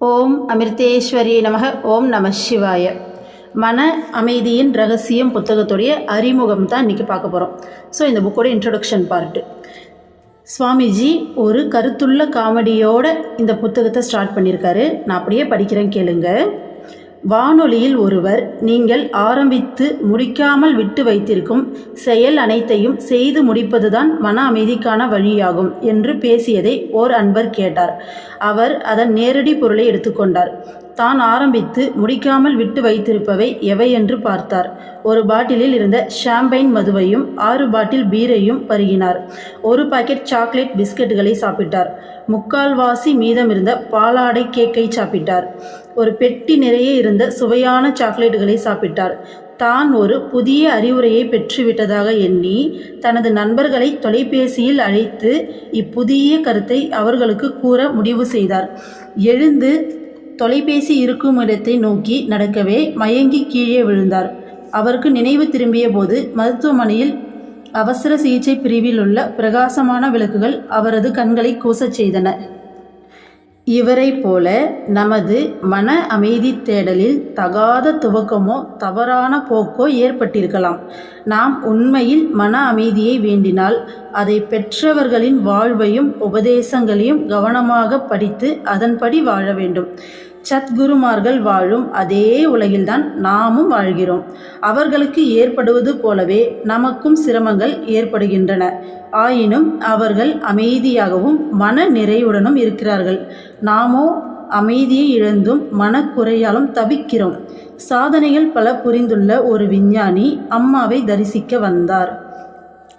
ஓம் அமிர்தேஸ்வரியை நமக. ஓம் நம சிவாய. மன அமைதியின் ரகசியம் புத்தகத்துடைய அறிமுகம் தான் இன்றைக்கி பார்க்க போகிறோம். ஸோ இந்த புக்கோட இன்ட்ரொடக்ஷன் பார்ட்டு. சுவாமிஜி ஒரு கருத்துள்ள காமெடியோடு இந்த புத்தகத்தை ஸ்டார்ட் பண்ணியிருக்காரு. நான் அப்படியே படிக்கிறேன், கேளுங்க. வானொலியில் ஒருவர் நீங்கள் ஆரம்பித்து முடிக்காமல் விட்டு வைத்திருக்கும் செயல் அனைத்தையும் செய்து முடிப்பதுதான் மன அமைதிக்கான வழியாகும் என்று பேசியதை ஓர் அன்பர் கேட்டார். அவர் அதன் நேரடி பொருளை எடுத்துக்கொண்டார். தான் ஆரம்பித்து முடிக்காமல் விட்டு வைத்திருப்பவை எவை என்று பார்த்தார். ஒரு பாட்டிலில் இருந்த ஷாம்பைன் மதுவையும் 6 பாட்டில் பீரையும் பருகினார். ஒரு பாக்கெட் சாக்லேட் பிஸ்கட்டுகளை சாப்பிட்டார். 3/4 மீதம் இருந்த பாலாடை கேக்கை சாப்பிட்டார். ஒரு பெட்டி நிறைய இருந்த சுவையான சாக்லேட்டுகளை சாப்பிட்டார். தான் ஒரு புதிய அறிவுரையை பெற்றுவிட்டதாக எண்ணி தனது நண்பர்களை தொலைபேசியில் அழைத்து இப்புதிய கருத்தை அவர்களுக்கு கூற முடிவு செய்தார். எழுந்து தொலைபேசி இருக்கும் இடத்தை நோக்கி நடக்கவே மயங்கி கீழே விழுந்தார். அவருக்கு நினைவு திரும்பிய போது மருத்துவமனையில் அவசர சிகிச்சை பிரிவில் உள்ள பிரகாசமான விளக்குகள் அவரது கண்களை கூசச் செய்தன. இவரை போல நமது மன அமைதி தேடலில் தகாத துவக்கமோ தவறான போக்கோ ஏற்பட்டிருக்கலாம். நாம் உண்மையில் மன அமைதியை வேண்டினால் அதை பெற்றவர்களின் வாழ்வையும் உபதேசங்களையும் கவனமாக படித்து அதன்படி வாழ வேண்டும். சத்குருமார்கள் வாழும் அதே உலகில்தான் நாமும் வாழ்கிறோம். அவர்களுக்கு ஏற்படுவது போலவே நமக்கும் சிரமங்கள் ஏற்படுகின்றன. ஆயினும் அவர்கள் அமைதியாகவும் மன நிறைவுடனும் இருக்கிறார்கள். நாமோ அமைதியை இழந்தும் மனக்குறையாலும் தவிக்கிறோம். சாதனைகள் பல புரிந்துள்ள ஒரு விஞ்ஞானி அம்மாவை தரிசிக்க வந்தார்.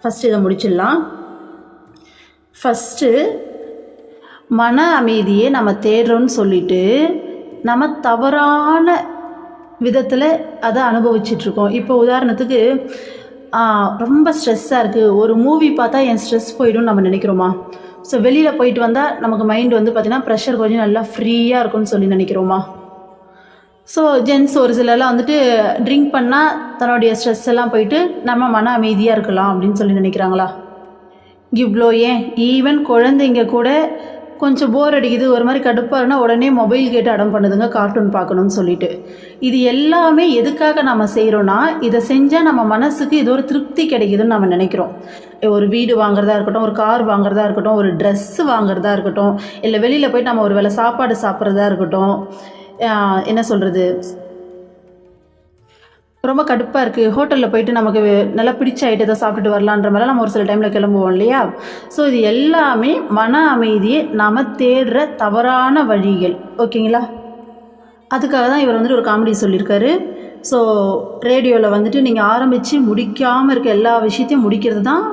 ஃபஸ்ட்டு இதை முடிச்சிடலாம். ஃபஸ்ட்டு மன அமைதியை நம்ம தேடுறோன்னு சொல்லிட்டு நம்ம தவறான விதத்தில் அதை அனுபவிச்சிட்ருக்கோம். இப்போ உதாரணத்துக்கு ரொம்ப ஸ்ட்ரெஸ்ஸாக இருக்குது, ஒரு மூவி பார்த்தா என் ஸ்ட்ரெஸ் போய்டும் நம்ம நினைக்கிறோமா? ஸோ வெளியில் போயிட்டு வந்தால் நமக்கு மைண்டு பார்த்திங்கன்னா ப்ரெஷர் கொஞ்சம் நல்லா ஃப்ரீயாக இருக்கும்னு சொல்லி நினைக்கிறோமா? ஸோ ஜென்ஸ் ஒரு சிலர்லாம் ட்ரிங்க் பண்ணால் தன்னுடைய ஸ்ட்ரெஸ் எல்லாம் போயிட்டு நம்ம மன அமைதியாக இருக்கலாம் அப்படின்னு சொல்லி நினைக்கிறாங்களா? இவ்வளோ ஏன் ஈவன் குழந்தைங்க கூட கொஞ்சம் போர் அடிக்குது, ஒரு மாதிரி கடுப்பாக இருந்தால் உடனே மொபைல் கேட்டு அடம் பண்ணுதுங்க கார்ட்டூன் பார்க்கணுன்னு சொல்லிட்டு. இது எல்லாமே எதுக்காக நம்ம செய்கிறோன்னா, இதை செஞ்சால் நம்ம மனசுக்கு இது ஒரு திருப்தி கிடைக்குதுன்னு நம்ம நினைக்கிறோம். ஒரு வீடு வாங்குறதா இருக்கட்டும், ஒரு கார் வாங்குறதா இருக்கட்டும், ஒரு ட்ரெஸ்ஸு வாங்குறதா இருக்கட்டும், இல்லை வெளியில் போய்ட்டு நம்ம ஒரு வேளை சாப்பாடு சாப்பிட்றதா இருக்கட்டும், என்ன சொல்கிறது, ரொம்ப கடுப்பாக இருக்குது, ஹோட்டலில் போயிட்டு நமக்கு நல்லா பிடிச்ச ஐட்டத்தை சாப்பிட்டுட்டு வரலான்ற மாதிரிலாம் நம்ம ஒரு சில டைமில் கிளம்புவோம் இல்லையா? ஸோ இது எல்லாமே மன அமைதியை நாம் தேடுற தவறான வழிகள். ஓகேங்களா? அதுக்காக தான் இவர் ஒரு காமெடி சொல்லியிருக்காரு. ஸோ ரேடியோவில் நீங்கள் ஆரம்பித்து முடிக்காமல் இருக்க எல்லா விஷயத்தையும் முடிக்கிறது தான்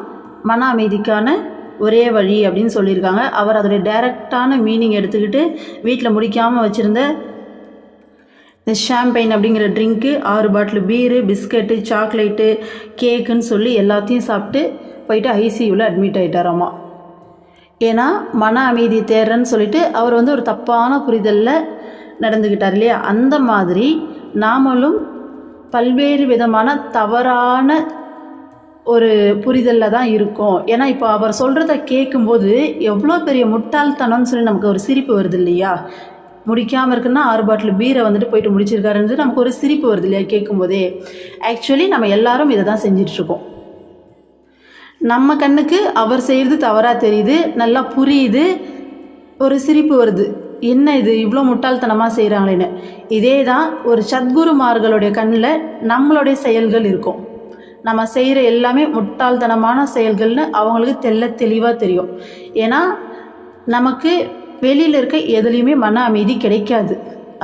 மன அமைதிக்கான ஒரே வழி அப்படின்னு சொல்லியிருக்காங்க. அவர் அதோடைய டைரக்டான மீனிங் எடுத்துக்கிட்டு வீட்டில் முடிக்காமல் வச்சுருந்த இந்த ஷாம்பைன் அப்படிங்கிற ட்ரிங்க்கு, 6 பாட்டில் பீரு, பிஸ்கட்டு, சாக்லேட்டு, கேக்குன்னு சொல்லி எல்லாத்தையும் சாப்பிட்டு போயிட்டு ஐசியூவில் அட்மிட் ஆகிட்டாராமா. ஏன்னா மன அமைதி தேடுறேன்னு சொல்லிட்டு அவர் ஒரு தப்பான புரிதலில் நடந்துக்கிட்டார் இல்லையா? அந்த மாதிரி நாமளும் பல்வேறு விதமான தவறான ஒரு புரிதலில் தான் இருக்கும். ஏன்னா இப்போ அவர் சொல்கிறத கேட்கும்போது எவ்வளோ பெரிய முட்டாள்தனம்னு சொல்லி நமக்கு ஒரு சிரிப்பு வருது இல்லையா? முடிக்காமல் இருக்குன்னா 6 பாட்டில் பீரை போயிட்டு முடிச்சிருக்காருன்றது நமக்கு ஒரு சிரிப்பு வருது இல்லையா கேட்கும்போதே? ஆக்சுவலி நம்ம எல்லாரும் இதை தான் செஞ்சிட்ருக்கோம். நம்ம கண்ணுக்கு அவர் செய்கிறது தவறாக தெரியுது, நல்லா புரியுது, ஒரு சிரிப்பு வருது, என்ன இது இவ்வளோ முட்டாள்தனமாக செய்கிறாங்களேன்னு. இதே தான் ஒரு சத்குருமார்களுடைய கண்ணில் நம்மளுடைய செயல்கள் இருக்கும். நம்ம செய்கிற எல்லாமே முட்டாள்தனமான செயல்கள்னு அவங்களுக்கு தெளிவாக தெரியும். ஏன்னா நமக்கு வெளியில் இருக்க எதுலேயுமே மன அமைதி கிடைக்காது.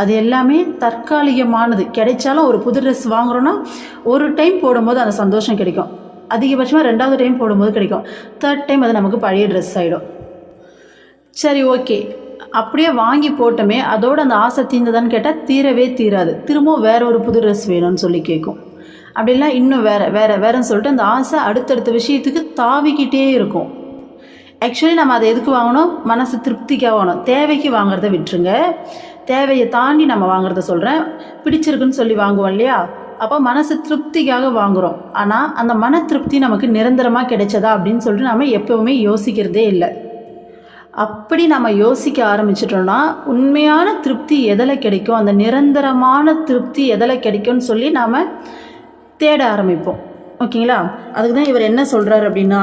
அது எல்லாமே தற்காலிகமானது. கிடைச்சாலும் ஒரு புது ட்ரெஸ் வாங்குகிறோன்னா ஒரு டைம் போடும்போது அந்த சந்தோஷம் கிடைக்கும். அதிகபட்சமாக 2வது டைம் போடும்போது கிடைக்கும். 3rd டைம் அது நமக்கு பழைய ட்ரெஸ் ஆகிடும். சரி, ஓகே, அப்படியே வாங்கி போட்டோமே அதோட அந்த ஆசை தீர்ந்ததான்னு கேட்டால் தீரவே தீராது. திரும்பவும் வேறு ஒரு புது ட்ரெஸ் வேணும்னு சொல்லி கேட்கும். அப்படிலாம் இன்னும் வேறேன்னு சொல்லிட்டு அந்த ஆசை அடுத்தடுத்த விஷயத்துக்கு தாவிக்கிட்டே இருக்கும். ஆக்சுவலி நம்ம அதை எதுக்கு வாங்கணும்? மனசு திருப்திக்காக வாங்கணும். தேவைக்கு வாங்குறத விட்டுருங்க. தேவையை தாண்டி நம்ம வாங்குறத சொல்கிறேன். பிடிச்சிருக்குன்னு சொல்லி வாங்குவோம் இல்லையா? அப்போ மனசு திருப்திக்காக வாங்குகிறோம். ஆனால் அந்த மன திருப்தி நமக்கு நிரந்தரமாக கிடைச்சதா அப்படின்னு சொல்லிட்டு நம்ம எப்போவுமே யோசிக்கிறதே இல்லை. அப்படி நம்ம யோசிக்க ஆரம்பிச்சிட்டோம்னா உண்மையான திருப்தி எதில் கிடைக்கும், அந்த நிரந்தரமான திருப்தி எதில் கிடைக்கும்னு சொல்லி நாம் தேட ஆரம்பிப்போம். ஓகேங்களா? அதுக்கு தான் இவர் என்ன சொல்கிறார் அப்படின்னா,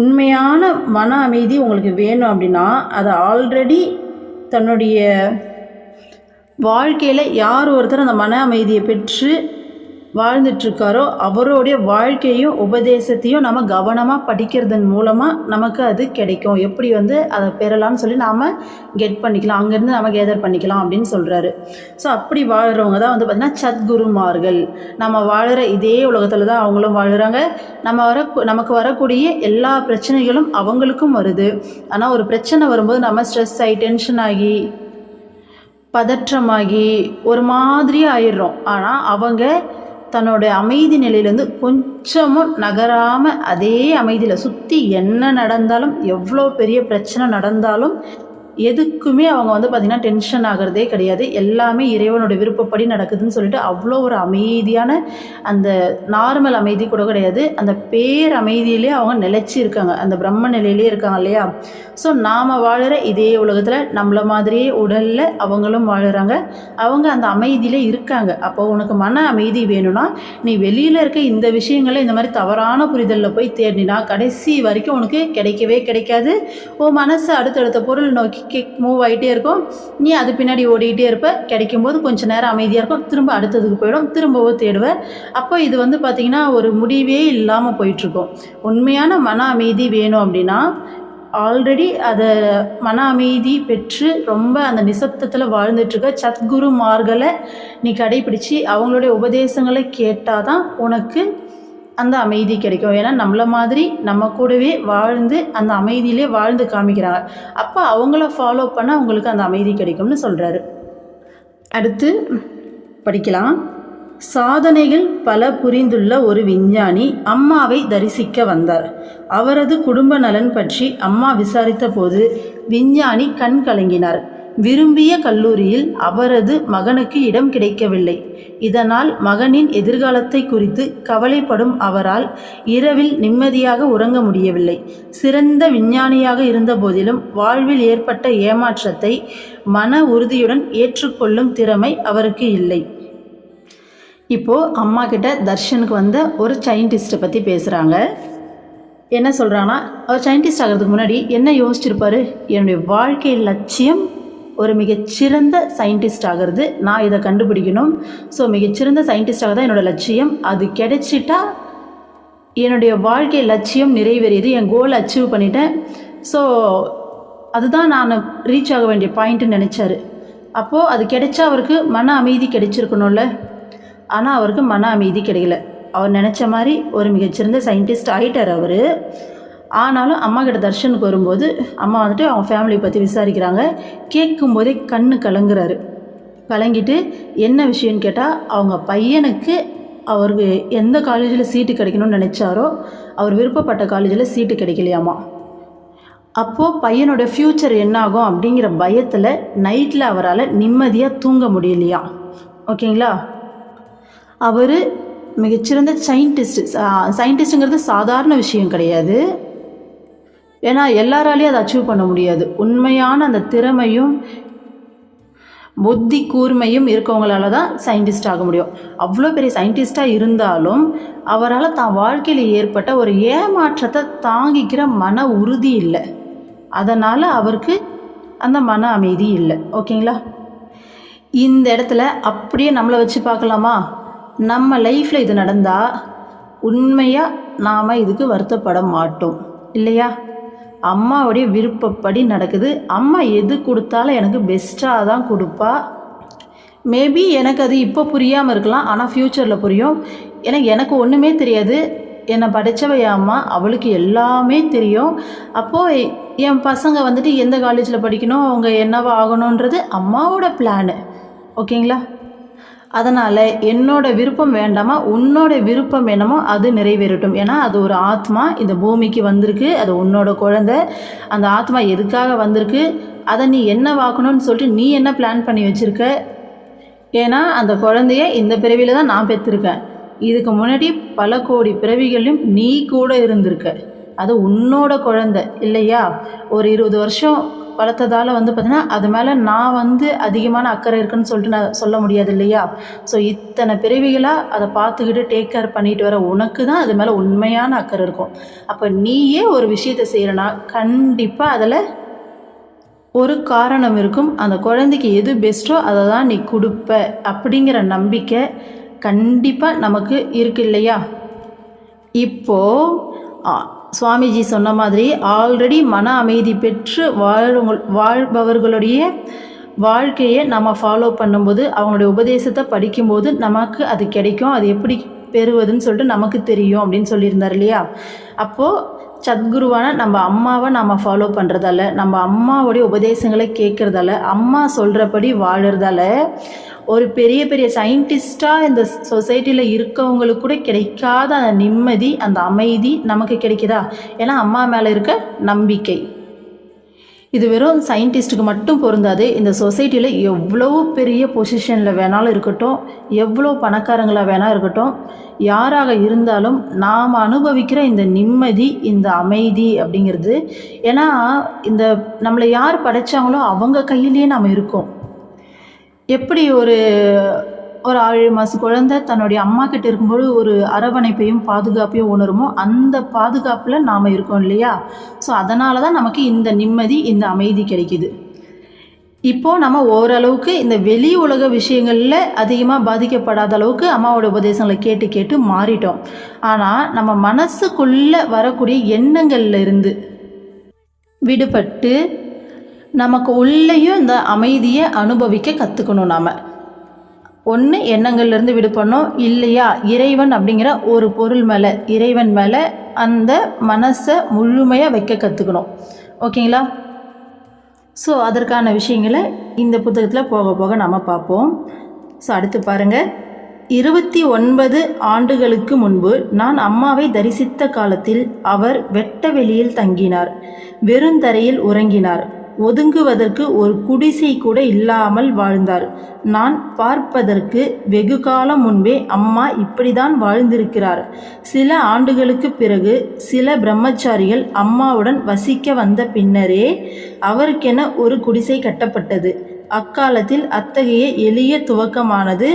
உண்மையான மன அமைதி உங்களுக்கு வேணும் அப்படின்னா அதை ஆல்ரெடி தன்னுடைய வாழ்க்கையில் யார் ஒருத்தர் அந்த மன அமைதியை பெற்று வாழ்ந்துட்டுருக்காரோ அவருடைய வாழ்க்கையும் உபதேசத்தையும் நம்ம கவனமாக படிக்கிறதன் மூலமாக நமக்கு அது கிடைக்கும். எப்படி அதை பெறலாம்னு சொல்லி நாம் கெட் பண்ணிக்கலாம், அங்கேருந்து நம்ம கேதர் பண்ணிக்கலாம் அப்படின்னு சொல்கிறாரு. ஸோ அப்படி வாழ்கிறவங்க தான் பார்த்திங்கன்னா சத்குருமார்கள். நம்ம வாழ்கிற இதே உலகத்தில் தான் அவங்களும் வாழ்கிறாங்க. நமக்கு வரக்கூடிய எல்லா பிரச்சனைகளும் அவங்களுக்கும் வருது. ஆனால் ஒரு பிரச்சனை வரும்போது நம்ம ஸ்ட்ரெஸ் ஆகி டென்ஷன் ஆகி பதற்றமாகி ஒரு மாதிரி ஆயிடுறோம். ஆனால் அவங்க தன்னோட அமைதி நிலையிலேருந்து கொஞ்சமும் நகராமல் அதே அமைதியில் சுற்றி என்ன நடந்தாலும் எவ்வளோ பெரிய பிரச்சனை நடந்தாலும் எதுக்குமே அவங்க பார்த்திங்கன்னா டென்ஷன் ஆகிறதே கிடையாது. எல்லாமே இறைவனோட விருப்பப்படி நடக்குதுன்னு சொல்லிட்டு அவ்வளோ ஒரு அமைதியான அந்த நார்மல் அமைதி கூட கிடையாது, அந்த பேர் அமைதியிலே அவங்க நிலைச்சி இருக்காங்க, அந்த பிரம்ம நிலையிலே இருக்காங்க இல்லையா. ஸோ நாம் வாழ்கிற இதே உலகத்தில் நம்மளை மாதிரியே உடலில் அவங்களும் வாழ்கிறாங்க, அவங்க அந்த அமைதியிலே இருக்காங்க. அப்போ உனக்கு மன அமைதி வேணும்னா நீ வெளியில் இருக்க இந்த விஷயங்களை இந்த மாதிரி தவறான புரிதலில் போய் தேடினா கடைசி வரைக்கும் உனக்கு கிடைக்கவே கிடைக்காது. உன் மனசு அடுத்தடுத்த பொருள் நோக்கி மூவ் ஆகிட்டே இருக்கும், நீ அது பின்னாடி ஓடிக்கிட்டே இருப்ப. கிடைக்கும்போது கொஞ்சம் நேரம் அமைதியாக இருக்கும், திரும்ப அடுத்ததுக்கு போயிடும், திரும்பவும் தேடுவேன். அப்போ இது பார்த்திங்கன்னா ஒரு முடிவே இல்லாமல் போயிட்டுருக்கும். உண்மையான மன அமைதி வேணும் அப்படின்னா ஆல்ரெடி அதை மன அமைதி பெற்று ரொம்ப அந்த நிசப்தத்தில் வாழ்ந்துட்டுருக்க சத்குருமார்களை நீ கடைப்பிடிச்சி அவங்களுடைய உபதேசங்களை கேட்டால் தான் உனக்கு அந்த அமைதி கிடைக்கும். ஏன்னா நம்மளை மாதிரி நம்ம கூடவே வாழ்ந்து அந்த அமைதியிலே வாழ்ந்து காமிக்கிறாங்க. அப்போ அவங்கள ஃபாலோ பண்ண உங்களுக்கு அந்த அமைதி கிடைக்கும்னு சொல்கிறாரு. அடுத்து படிக்கலாம். சாதனைகள் பல புரிந்துள்ள ஒரு விஞ்ஞானி அம்மாவை தரிசிக்க வந்தார். அவரது குடும்ப நலன் பற்றி அம்மா விசாரித்த போது விஞ்ஞானி கண் கலங்கினார். விரும்பிய கல்லூரியில் அவரது மகனுக்கு இடம் கிடைக்கவில்லை. இதனால் மகனின் எதிர்காலத்தை குறித்து கவலைப்படும் அவரால் இரவில் நிம்மதியாக உறங்க முடியவில்லை. சிறந்த விஞ்ஞானியாக இருந்த போதிலும் வாழ்வில் ஏற்பட்ட ஏமாற்றத்தை மன உறுதியுடன் ஏற்றுக்கொள்ளும் திறமை அவருக்கு இல்லை. இப்போது அம்மா கிட்ட தர்ஷனுக்கு வந்த ஒரு சயின்டிஸ்ட்டை பற்றி பேசுகிறாங்க. என்ன சொல்கிறாங்கன்னா, அவர் சயின்டிஸ்ட் ஆகிறதுக்கு முன்னாடி என்ன யோசிச்சிருப்பார், என்னுடைய வாழ்க்கை லட்சியம் ஒரு மிகச்சிறந்த சயின்டிஸ்ட் ஆகிறது, நான் இதை கண்டுபிடிக்கணும். ஸோ மிகச்சிறந்த சயின்டிஸ்டாக தான் என்னோடய லட்சியம், அது கிடைச்சிட்டா என்னுடைய வாழ்க்கை லட்சியம் நிறைவேறியது, என் கோல் அச்சீவ் பண்ணிட்டேன். ஸோ அதுதான் நான் ரீச் ஆக வேண்டிய பாயிண்ட்டுன்னு நினச்சாரு. அப்போது அது கிடைச்சா அவருக்கு மன அமைதி கிடைச்சிருக்கணும்ல. ஆனால் அவருக்கு மன அமைதி கிடைக்கல. அவர் நினச்ச மாதிரி ஒரு மிகச்சிறந்த சயின்டிஸ்ட் ஆகிட்டார் அவர். ஆனாலும் அம்மா கிட்ட தர்ஷனுக்கு வரும்போது அம்மா அவங்க ஃபேமிலியை பற்றி விசாரிக்கிறாங்க. கேட்கும்போதே கண்ணு கலங்குறாரு. கலங்கிட்டு என்ன விஷயம்னு கேட்டால், அவங்க பையனுக்கு அவருக்கு எந்த காலேஜில் சீட்டு கிடைக்கணும்னு நினச்சாரோ அவர் விருப்பப்பட்ட காலேஜில் சீட்டு கிடைக்கலையாமா. அப்போது பையனோட ஃப்யூச்சர் என்னாகும் அப்படிங்கிற பயத்தில் நைட்டில் அவரால் நிம்மதியாக தூங்க முடியலையா. ஓகேங்களா? அவர் மிகச்சிறந்த சயின்டிஸ்ட்டுங்கிறது சாதாரண விஷயம் கிடையாது. ஏன்னா எல்லாராலையும் அதை அச்சீவ் பண்ண முடியாது. உண்மையான அந்த திறமையும் புத்தி கூர்மையும் இருக்கவங்களால தான் சயின்டிஸ்ட் ஆக முடியும். அவ்வளோ பெரிய சயின்டிஸ்டாக இருந்தாலும் அவரால் தான் வாழ்க்கையில் ஏற்பட்ட ஒரு ஏமாற்றத்தை தாங்கிக்கிற மன உறுதி இல்லை. அதனால் அவருக்கு அந்த மன அமைதி இல்லை. ஓகேங்களா? இந்த இடத்துல அப்படியே நம்மளை வச்சு பார்க்கலாமா? நம்ம லைஃப்பில் இது நடந்தால் உண்மையாக நாம் இதுக்கு வருத்தப்பட மாட்டோம் இல்லையா? அம்மாவுடைய விருப்பப்படி நடக்குது. அம்மா எது கொடுத்தாலும் எனக்கு பெஸ்ட்டாக தான் கொடுப்பா. மேபி எனக்கு அது இப்போ புரியாமல் இருக்கலாம், ஆனால் ஃப்யூச்சரில் புரியும். எனக்கு ஒன்றுமே தெரியாது, என்னை படைச்சவ என் அம்மா, அவளுக்கு எல்லாமே தெரியும். அப்போது என் பசங்க எந்த காலேஜில் படிக்கணும், அவங்க என்னவா ஆகணுன்றது அம்மாவோட பிளானு. ஓகேங்களா? அதனால் என்னோட விருப்பம் வேண்டாமா, உன்னோட விருப்பம் என்னமோ அது நிறைவேறட்டும். ஏன்னா அது ஒரு ஆத்மா இந்த பூமிக்கு வந்திருக்கு, அது உன்னோட குழந்தை. அந்த ஆத்மா எதுக்காக வந்திருக்கு, அதை நீ என்ன வாக்கணும்னு சொல்லிட்டு நீ என்ன பிளான் பண்ணி வச்சுருக்க. ஏன்னா அந்த குழந்தைய இந்த பிறவியில் தான் நான் பெற்றிருக்கேன். இதுக்கு முன்னாடி பல கோடி பிறவிகளையும் நீ கூட இருந்திருக்க. அது உன்னோட குழந்தை இல்லையா? ஒரு 20 வருஷம் வளர்த்ததால் பார்த்திங்கன்னா அது மேலே நான் அதிகமான அக்கறை இருக்குன்னு சொல்லிட்டு நான் சொல்ல முடியாது இல்லையா? ஸோ இத்தனை பிறவிகளாக அதை பார்த்துக்கிட்டு டேக் கேர் பண்ணிட்டு வர உனக்கு தான் அது மேலே உண்மையான அக்கறை இருக்கும். அப்போ நீயே ஒரு விஷயத்தை செய்கிறனா கண்டிப்பாக அதில் ஒரு காரணம் இருக்கும். அந்த குழந்தைக்கு எது பெஸ்ட்டோ அதை தான் நீ கொடுப்ப அப்படிங்கிற நம்பிக்கை கண்டிப்பாக நமக்கு இருக்கு இல்லையா? இப்போது சுவாமிஜி சொன்ன மாதிரி ஆல்ரெடி மன அமைதி பெற்று வாழ்பவர்களுடைய வாழ்க்கையை நம்ம ஃபாலோ பண்ணும்போது, அவங்களுடைய உபதேசத்தை படிக்கும்போது நமக்கு அது கிடைக்கும். அது எப்படி பெறுவதுன்னு சொல்லிட்டு நமக்கு தெரியும் அப்படின்னு சொல்லியிருந்தார் இல்லையா? அப்போது சத்குருவான நம்ம அம்மாவை நம்ம ஃபாலோ பண்ணுறதால, நம்ம அம்மாவுடைய உபதேசங்களை கேட்குறதால, அம்மா சொல்கிறபடி வாழறதால ஒரு பெரிய பெரிய சயின்டிஸ்டாக இந்த சொசைட்டியில் இருக்கவங்களுக்கு கூட கிடைக்காத அந்த நிம்மதி, அந்த அமைதி நமக்கு கிடைக்குதா? ஏன்னா அம்மா மேலே இருக்க நம்பிக்கை. இது வெறும் சயின்டிஸ்ட்டுக்கு மட்டும் பொருந்தாது. இந்த சொசைட்டியில் எவ்வளோ பெரிய பொசிஷனில் வேணாலும் இருக்கட்டும், எவ்வளோ பணக்காரங்களாக வேணால் இருக்கட்டும், யாராக இருந்தாலும் நாம் அனுபவிக்கிற இந்த நிம்மதி, இந்த அமைதி அப்படிங்கிறது, ஏன்னா இந்த நம்மளை யார் படைச்சாங்களோ அவங்க கையிலேயே நாம் இருக்கோம். எப்படி ஒரு 7 மாத குழந்தை தன்னுடைய அம்மா கிட்ட இருக்கும்போது ஒரு அரவணைப்பையும் பாதுகாப்பையும் உணருமோ, அந்த பாதுகாப்பில் நாம் இருக்கோம் இல்லையா? ஸோ அதனால தான் நமக்கு இந்த நிம்மதி, இந்த அமைதி கிடைக்கிது. இப்போது நம்ம ஓரளவுக்கு இந்த வெளி உலக விஷயங்களில் அதிகமாக பாதிக்கப்படாத அளவுக்கு அம்மாவோட உபதேசங்களை கேட்டு கேட்டு மாறிட்டோம். ஆனால் நம்ம மனசுக்குள்ளே வரக்கூடிய எண்ணங்கள்ல இருந்து விடுபட்டு நமக்கு உள்ளேயும் இந்த அமைதியை அனுபவிக்க கற்றுக்கணும். நாம் ஒன்று எண்ணங்கள்லேருந்து விடுபடணும், இல்லையா இறைவன் அப்படிங்கிற ஒரு பொருள் மேலே, இறைவன் மேலே அந்த மனசை முழுமையாக வைக்க கற்றுக்கணும். ஓகேங்களா? ஸோ அதற்கான விஷயங்களை இந்த புத்தகத்தில் போக போக நம்ம பார்ப்போம். ஸோ அடுத்து பாருங்கள். 29 ஆண்டுகளுக்கு முன்பு நான் அம்மாவை தரிசித்த காலத்தில் அவர் வெட்ட வெளியில் தங்கினார். வெறுந்தரையில் உறங்கினார். ஒதுங்குவதற்கு ஒரு குடிசை கூட இல்லாமல் வாழ்ந்தார். நான் பார்ப்பதற்கு வெகு காலம் முன்பே அம்மா இப்படிதான் வாழ்ந்திருக்கிறார். சில ஆண்டுகளுக்கு பிறகு சில பிரம்மச்சாரிகள் அம்மாவுடன் வசிக்க வந்த பின்னரே அவருக்கென ஒரு குடிசை கட்டப்பட்டது. அக்காலத்தில் அத்தகைய எளிய துவக்கமானது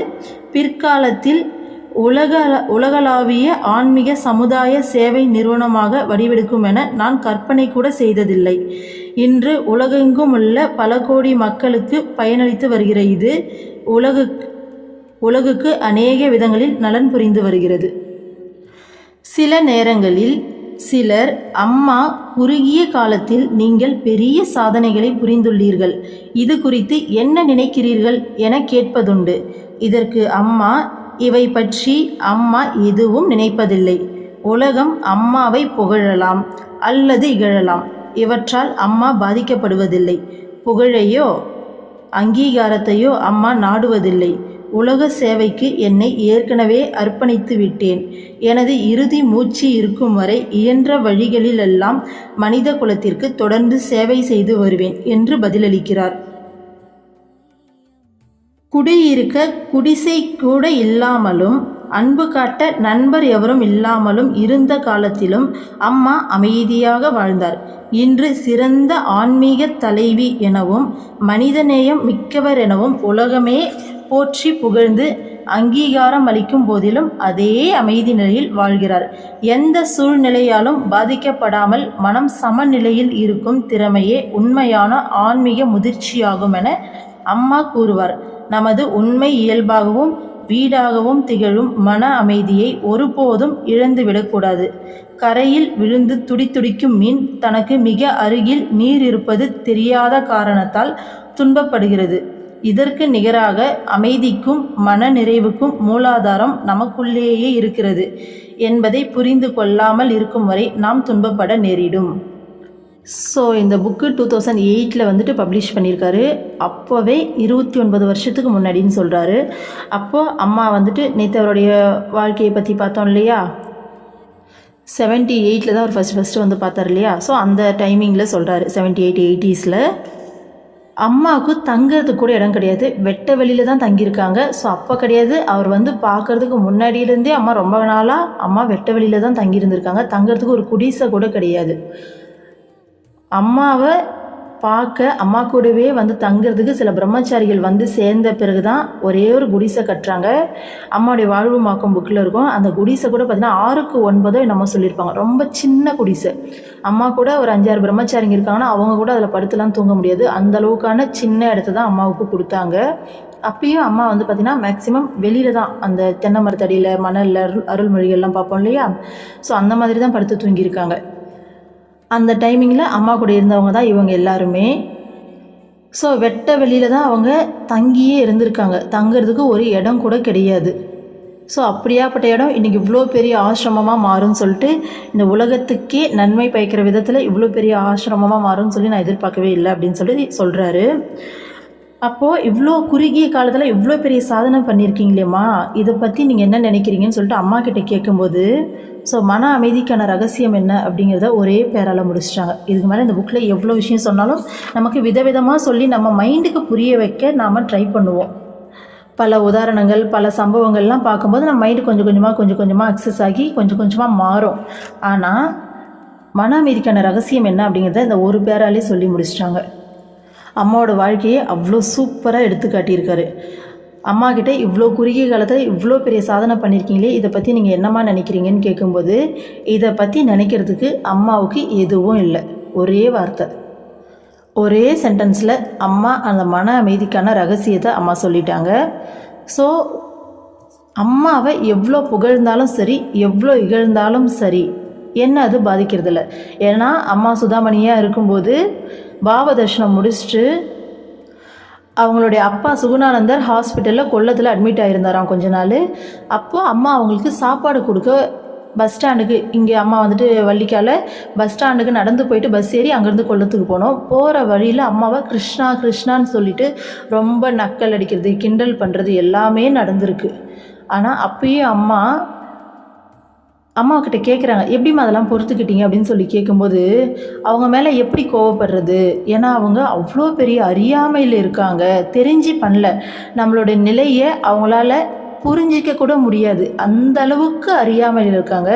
பிற்காலத்தில் உலகளாவிய ஆன்மீக சமுதாய சேவை நிறுவனமாக வடிவெடுக்கும் என நான் கற்பனை கூட செய்ததில்லை. இன்று உலகெங்கும் உள்ள பல கோடி மக்களுக்கு பயனளித்து வருகிற இது உலகுக்கு அநேக விதங்களில் நலன் புரிந்து வருகிறது. சில நேரங்களில் சிலர் அம்மா குறுகிய காலத்தில் நீங்கள் பெரிய சாதனைகளை புரிந்துள்ளீர்கள், இது குறித்து என்ன நினைக்கிறீர்கள் என கேட்பதுண்டு. இதற்கு அம்மா இவை பற்றி அம்மா எதுவும் நினைப்பதில்லை. உலகம் அம்மாவை புகழலாம் அல்லது இகழலாம், இவற்றால் அம்மா பாதிக்கப்படுவதில்லை. புகழையோ அங்கீகாரத்தையோ அம்மா நாடுவதில்லை. உலக சேவைக்கு என்னை ஏற்கனவே அர்ப்பணித்து விட்டேன். எனது இறுதி மூச்சு இருக்கும் வரை இயன்ற வழிகளிலெல்லாம் மனித குலத்திற்கு தொடர்ந்து சேவை செய்து வருவேன் என்று பதிலளிக்கிறார். குடியிருக்க குடிசை கூட இல்லாமலும் அன்பு காட்ட நண்பர் எவரும் இல்லாமலும் இருந்த காலத்திலும் அம்மா அமைதியாக வாழ்ந்தார். இன்று சிறந்த ஆன்மீக தலைவி எனவும் மனிதநேயம் மிக்கவர் எனவும் உலகமே போற்றி புகழ்ந்து அங்கீகாரம் அளிக்கும் போதிலும் அதே அமைதி நிலையில் வாழ்கிறார். எந்த சூழ்நிலையாலும் பாதிக்கப்படாமல் மனம் சமநிலையில் இருக்கும் திறமையே உண்மையான ஆன்மீக முதிர்ச்சியாகும் என அம்மா கூறுவார். நமது உண்மை இயல்பாகவும் வீடாகவும் திகழும் மன அமைதியை ஒருபோதும் இழந்துவிடக்கூடாது. கரையில் விழுந்து துடித்துடிக்கும் மீன் தனக்கு மிக அருகில் நீர் இருப்பது தெரியாத காரணத்தால் துன்பப்படுகிறது. இதற்கு நிகராக அமைதிக்கும் மன நிறைவுக்கும் மூலாதாரம் நமக்குள்ளேயே இருக்கிறது என்பதை புரிந்து கொள்ளாமல் இருக்கும் வரை நாம் துன்பப்பட நேரிடும். ஸோ இந்த புக்கு 2008 பப்ளிஷ் பண்ணியிருக்காரு. அப்போவே 29 வருஷத்துக்கு முன்னாடின்னு சொல்கிறாரு. அப்போது அம்மா நேற்று அவருடைய வாழ்க்கையை பற்றி பார்த்தோம் இல்லையா, 78 தான் அவர் ஃபஸ்ட்டு பார்த்தார் இல்லையா. ஸோ அந்த டைமிங்கில் சொல்கிறாரு, 78 80s அம்மாவுக்கு தங்கிறதுக்கு கூட இடம் கிடையாது, வெட்ட வெளியில் தான் தங்கியிருக்காங்க. ஸோ அப்போ கிடையாது, அவர் வந்து பார்க்குறதுக்கு முன்னாடியிலேருந்தே அம்மா ரொம்ப நாளாக அம்மா வெட்ட வெளியில் தான் தங்கியிருந்திருக்காங்க. தங்கிறதுக்கு ஒரு குடிசை கூட கிடையாது. அம்மாவை பார்க்க அம்மா கூடவே வந்து தங்கிறதுக்கு சில பிரம்மச்சாரிகள் வந்து சேர்ந்த பிறகு தான் ஒரே ஒரு குடிசை கட்டுறாங்க. அம்மாவுடைய வாழ்வு மாக்கம் புக்கில் இருக்கும். அந்த குடிசை கூட பார்த்திங்கன்னா 6க்கு 9 நம்ம சொல்லியிருப்பாங்க. ரொம்ப சின்ன குடிசை. அம்மா கூட ஒரு 5-6 பிரம்மச்சாரிங்க இருக்காங்கன்னா அவங்க கூட அதில் படுத்துலாம் தூங்க முடியாது. அந்த அளவுக்கான சின்ன இடத்த தான் அம்மாவுக்கு கொடுத்தாங்க. அப்பயும் அம்மா வந்து பார்த்திங்கன்னா மேக்ஸிமம் வெளியில் தான், அந்த தென்னை மரத்தடியில் மணலில் அருள்மொழிகள்லாம் பார்ப்போம் இல்லையா, ஸோ அந்த மாதிரி தான் படுத்து தூங்கியிருக்காங்க. அந்த டைமிங்கில் அம்மா கூட இருந்தவங்க தான் இவங்க எல்லாருமே. ஸோ வெட்ட வெளியில் தான் அவங்க தங்கியே இருந்திருக்காங்க. தங்கிறதுக்கு ஒரு இடம் கூட கிடையாது. ஸோ அப்படியாப்பட்ட இடம் இன்றைக்கி இவ்வளோ பெரிய ஆசிரமமாக மாறும்னு சொல்லிட்டு, இந்த உலகத்துக்கே நன்மை பயக்கிற விதத்தில் இவ்வளோ பெரிய ஆசிரமமாக மாறும்னு சொல்லி நான் எதிர்பார்க்கவே இல்லை அப்படின்னு சொல்லி சொல்கிறாரு. அப்போது இவ்வளோ குறுகிய காலத்தில் இவ்வளோ பெரிய சாதனை பண்ணியிருக்கீங்களேம்மா, இதை பற்றி நீங்கள் என்ன நினைக்கிறீங்கன்னு சொல்லிட்டு அம்மா கிட்டே கேட்கும்போது, ஸோ மன அமைதிக்கான ரகசியம் என்ன அப்படிங்கிறத ஒரே பேரால் முடிச்சிட்டாங்க. இதுக்கு மேலே இந்த புக்கில் எவ்வளோ விஷயம் சொன்னாலும் நமக்கு விதவிதமாக சொல்லி நம்ம மைண்டுக்கு புரிய வைக்க நாம் ட்ரை பண்ணுவோம். பல உதாரணங்கள், பல சம்பவங்கள்லாம் பார்க்கும்போது நம்ம மைண்டு கொஞ்சம் கொஞ்சமாக அக்சஸ் ஆகி கொஞ்சம் கொஞ்சமாக மாறும். ஆனால் மன அமைதிக்கான ரகசியம் என்ன அப்படிங்கிறத இந்த ஒரு பேராலே சொல்லி முடிச்சிட்டாங்க. அம்மாவோட வாழ்க்கையை அவ்வளோ சூப்பராக எடுத்து காட்டியிருக்காரு. அம்மா கிட்டே இவ்வளோ குறுகிய காலத்தில் இவ்வளோ பெரிய சாதனை பண்ணியிருக்கீங்களே, இதை பற்றி நீங்கள் என்னம்மா நினைக்கிறீங்கன்னு கேட்கும்போது, இதை பற்றி நினைக்கிறதுக்கு அம்மாவுக்கு எதுவும் இல்லை. ஒரே வார்த்தை, ஒரே சென்டென்ஸில் அம்மா அந்த மன அமைதிக்கான ரகசியத்தை அம்மா சொல்லிட்டாங்க. ஸோ அம்மாவை எவ்வளோ புகழ்ந்தாலும் சரி, எவ்வளோ இகழ்ந்தாலும் சரி, என்ன அது பாதிக்கிறதில்ல. ஏன்னா அம்மா சுதாமணியாக இருக்கும்போது பாவ தர்ஷனம் முடிச்சுட்டு அவங்களுடைய அப்பா சுகுணானந்தர் ஹாஸ்பிட்டலில் கொல்லத்தில் அட்மிட் ஆகியிருந்தாராம் கொஞ்ச நாள். அப்போது அம்மா அவங்களுக்கு சாப்பாடு கொடுக்க பஸ் ஸ்டாண்டுக்கு, இங்கே அம்மா வந்துட்டு வள்ளிக்கால பஸ் ஸ்டாண்டுக்கு நடந்து போயிட்டு பஸ் ஏறி அங்கேருந்து கொல்லத்துக்கு போனோம். போகிற வழியில் அம்மாவை கிருஷ்ணா கிருஷ்ணான்னு சொல்லிட்டு ரொம்ப நக்கல் அடிக்கிறது, கிண்டல் பண்ணுறது எல்லாமே நடந்திருக்கு. ஆனால் அப்பயும் அம்மாக்கிட்ட கேட்குறாங்க, எப்படிம்மா அதெல்லாம் பொறுத்துக்கிட்டீங்க அப்படின்னு சொல்லி கேட்கும்போது, அவங்க மேலே எப்படி கோவப்படுறது, ஏன்னா அவங்க அவ்வளோ பெரிய அறியாமையில் இருக்காங்க, தெரிஞ்சு பண்ணல, நம்மளோட நிலையை அவங்களால புரிஞ்சிக்க கூட முடியாது, அந்த அளவுக்கு அறியாமையில் இருக்காங்க.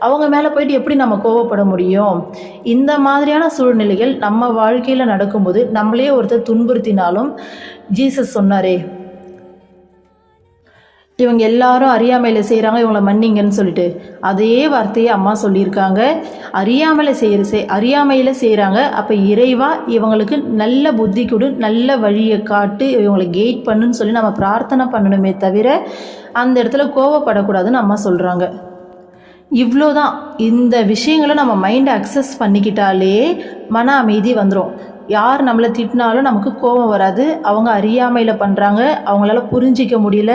அவங்க மேலே போயிட்டு எப்படி நம்ம கோவப்பட முடியும்? இந்த மாதிரியான சூழ்நிலைகள் நம்ம வாழ்க்கையில் நடக்கும்போது நம்மளே ஒருத்தர் துன்புறுத்தினாலும், ஜீசஸ் சொன்னாரே, இவங்க எல்லாரும் அறியாமையில் செய்கிறாங்க, இவங்கள மன்னிங்கன்னு சொல்லிட்டு, அதே வார்த்தையை அம்மா சொல்லியிருக்காங்க. அறியாமையில் செய்கிறாங்க, அப்போ இறைவா இவங்களுக்கு நல்ல புத்தி கொடு, நல்ல வழியை காட்டு, இவங்களை கெயிட் பண்ணுன்னு சொல்லி நம்ம பிரார்த்தனை பண்ணணுமே தவிர அந்த இடத்துல கோவப்படக்கூடாதுன்னு அம்மா சொல்கிறாங்க. இவ்வளோதான். இந்த விஷயங்களை நம்ம மைண்டை அக்சஸ் பண்ணிக்கிட்டாலே மன அமைதி வந்துடும். யார் நம்மளை திட்டினாலும் நமக்கு கோபம் வராது. அவங்க அறியாமையில் பண்ணுறாங்க, அவங்களால புரிஞ்சிக்க முடியல,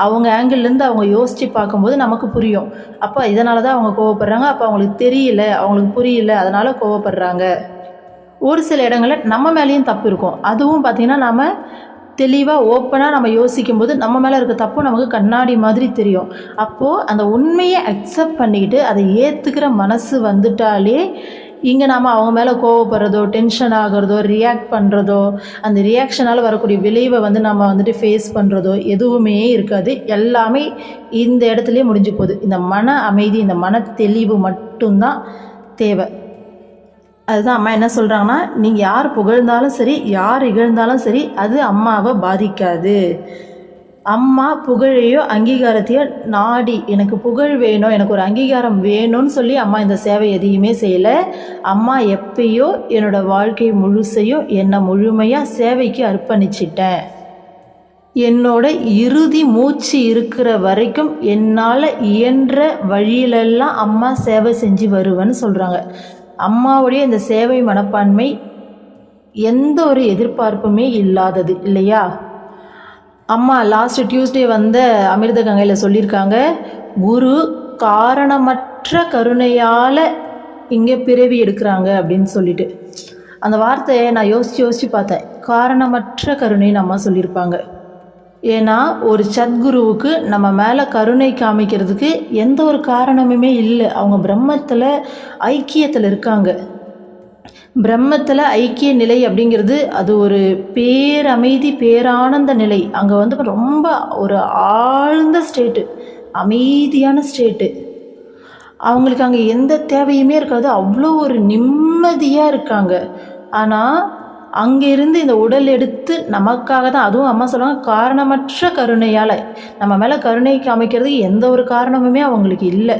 அவங்க ஆங்கிள்லேருந்து அவங்க யோசித்து பார்க்கும்போது நமக்கு புரியும். அப்போ இதனால தான் அவங்க கோவப்படுறாங்க, அப்போ அவங்களுக்கு தெரியல, அவங்களுக்கு புரியல, அதனால் கோவப்படுறாங்க. ஒரு சில இடங்களில் நம்ம மேலேயும் தப்பு இருக்கும். அதுவும் பார்த்திங்கன்னா நம்ம தெளிவாக ஓப்பனாக நம்ம யோசிக்கும் போது நம்ம மேலே இருக்க தப்பு நமக்கு கண்ணாடி மாதிரி தெரியும். அப்போது அந்த உண்மையை அக்செப்ட் பண்ணிக்கிட்டு அதை ஏற்றுக்கிற மனசு வந்துட்டாலே, இங்கே நாம் அவங்க மேலே கோவப்படுறதோ, டென்ஷன் ஆகிறதோ, ரியாக்ட் பண்ணுறதோ, அந்த ரியாக்ஷனால் வரக்கூடிய விளைவை நம்ம வந்துட்டு ஃபேஸ் பண்ணுறதோ எதுவுமே இருக்காது. எல்லாமே இந்த இடத்துலையே முடிஞ்சு போகுது. இந்த மன அமைதி, இந்த மன தெளிவு மட்டும்தான் தேவை. அதுதான் அம்மா என்ன சொல்கிறாங்கன்னா, நீங்கள் யார் புகழ்ந்தாலும் சரி, யார் இகழ்ந்தாலும் சரி, அது அம்மாவை பாதிக்காது. அம்மா புகழையோ அங்கீகாரத்தையோ நாடி, எனக்கு புகழ் வேணும், எனக்கு ஒரு அங்கீகாரம் வேணும்னு சொல்லி அம்மா இந்த சேவை எதையுமே செய்யலை. அம்மா எப்பயோ என்னோடய வாழ்க்கை முழுசையும் என்னை முழுமையாக சேவைக்கு அர்ப்பணிச்சிட்டேன். என்னோட இறுதி மூச்சு இருக்கிற வரைக்கும் என்னால் இயன்ற வழியிலெல்லாம் அம்மா சேவை செஞ்சு வருவேன்னு சொல்கிறாங்க. அம்மாவுடைய இந்த சேவை மனப்பான்மை எந்த ஒரு எதிர்பார்ப்புமே இல்லாதது இல்லையா? அம்மா லாஸ்ட் டியூஸ்டே வந்த அமிர்த கங்கையில் சொல்லியிருக்காங்க, குரு காரணமற்ற கருணையால் இங்கே பிறவி எடுக்கிறாங்க அப்படின்னு சொல்லிட்டு. அந்த வார்த்தையை நான் யோசித்து பார்த்தேன். காரணமற்ற கருணைன்னு அம்மா சொல்லியிருப்பாங்க. ஏன்னா ஒரு சத்குருவுக்கு நம்ம மேலே கருணை காமிக்கிறதுக்கு எந்த ஒரு காரணமுமே இல்லை. அவங்க பிரம்மத்தில் ஐக்கியத்தில் இருக்காங்க. பிரம்மத்தில் ஐக்கிய நிலை அப்படிங்கிறது அது ஒரு பேரமைதி பேரானந்த நிலை. அங்கே வந்து ரொம்ப ஒரு ஆழ்ந்த ஸ்டேட்டு, அமைதியான ஸ்டேட்டு. அவங்களுக்கு அங்கே எந்த தேவையுமே இருக்காது, அவ்வளோ ஒரு நிம்மதியாக இருக்காங்க. ஆனால் அங்கேருந்து இந்த உடல் எடுத்து நமக்காக தான், அதுவும் அம்மா சொல்லுவாங்க காரணமற்ற கருணையால், நம்ம மேலே கருணை காமிக்கிறதுக்கு எந்த ஒரு காரணமுமே அவங்களுக்கு இல்லை.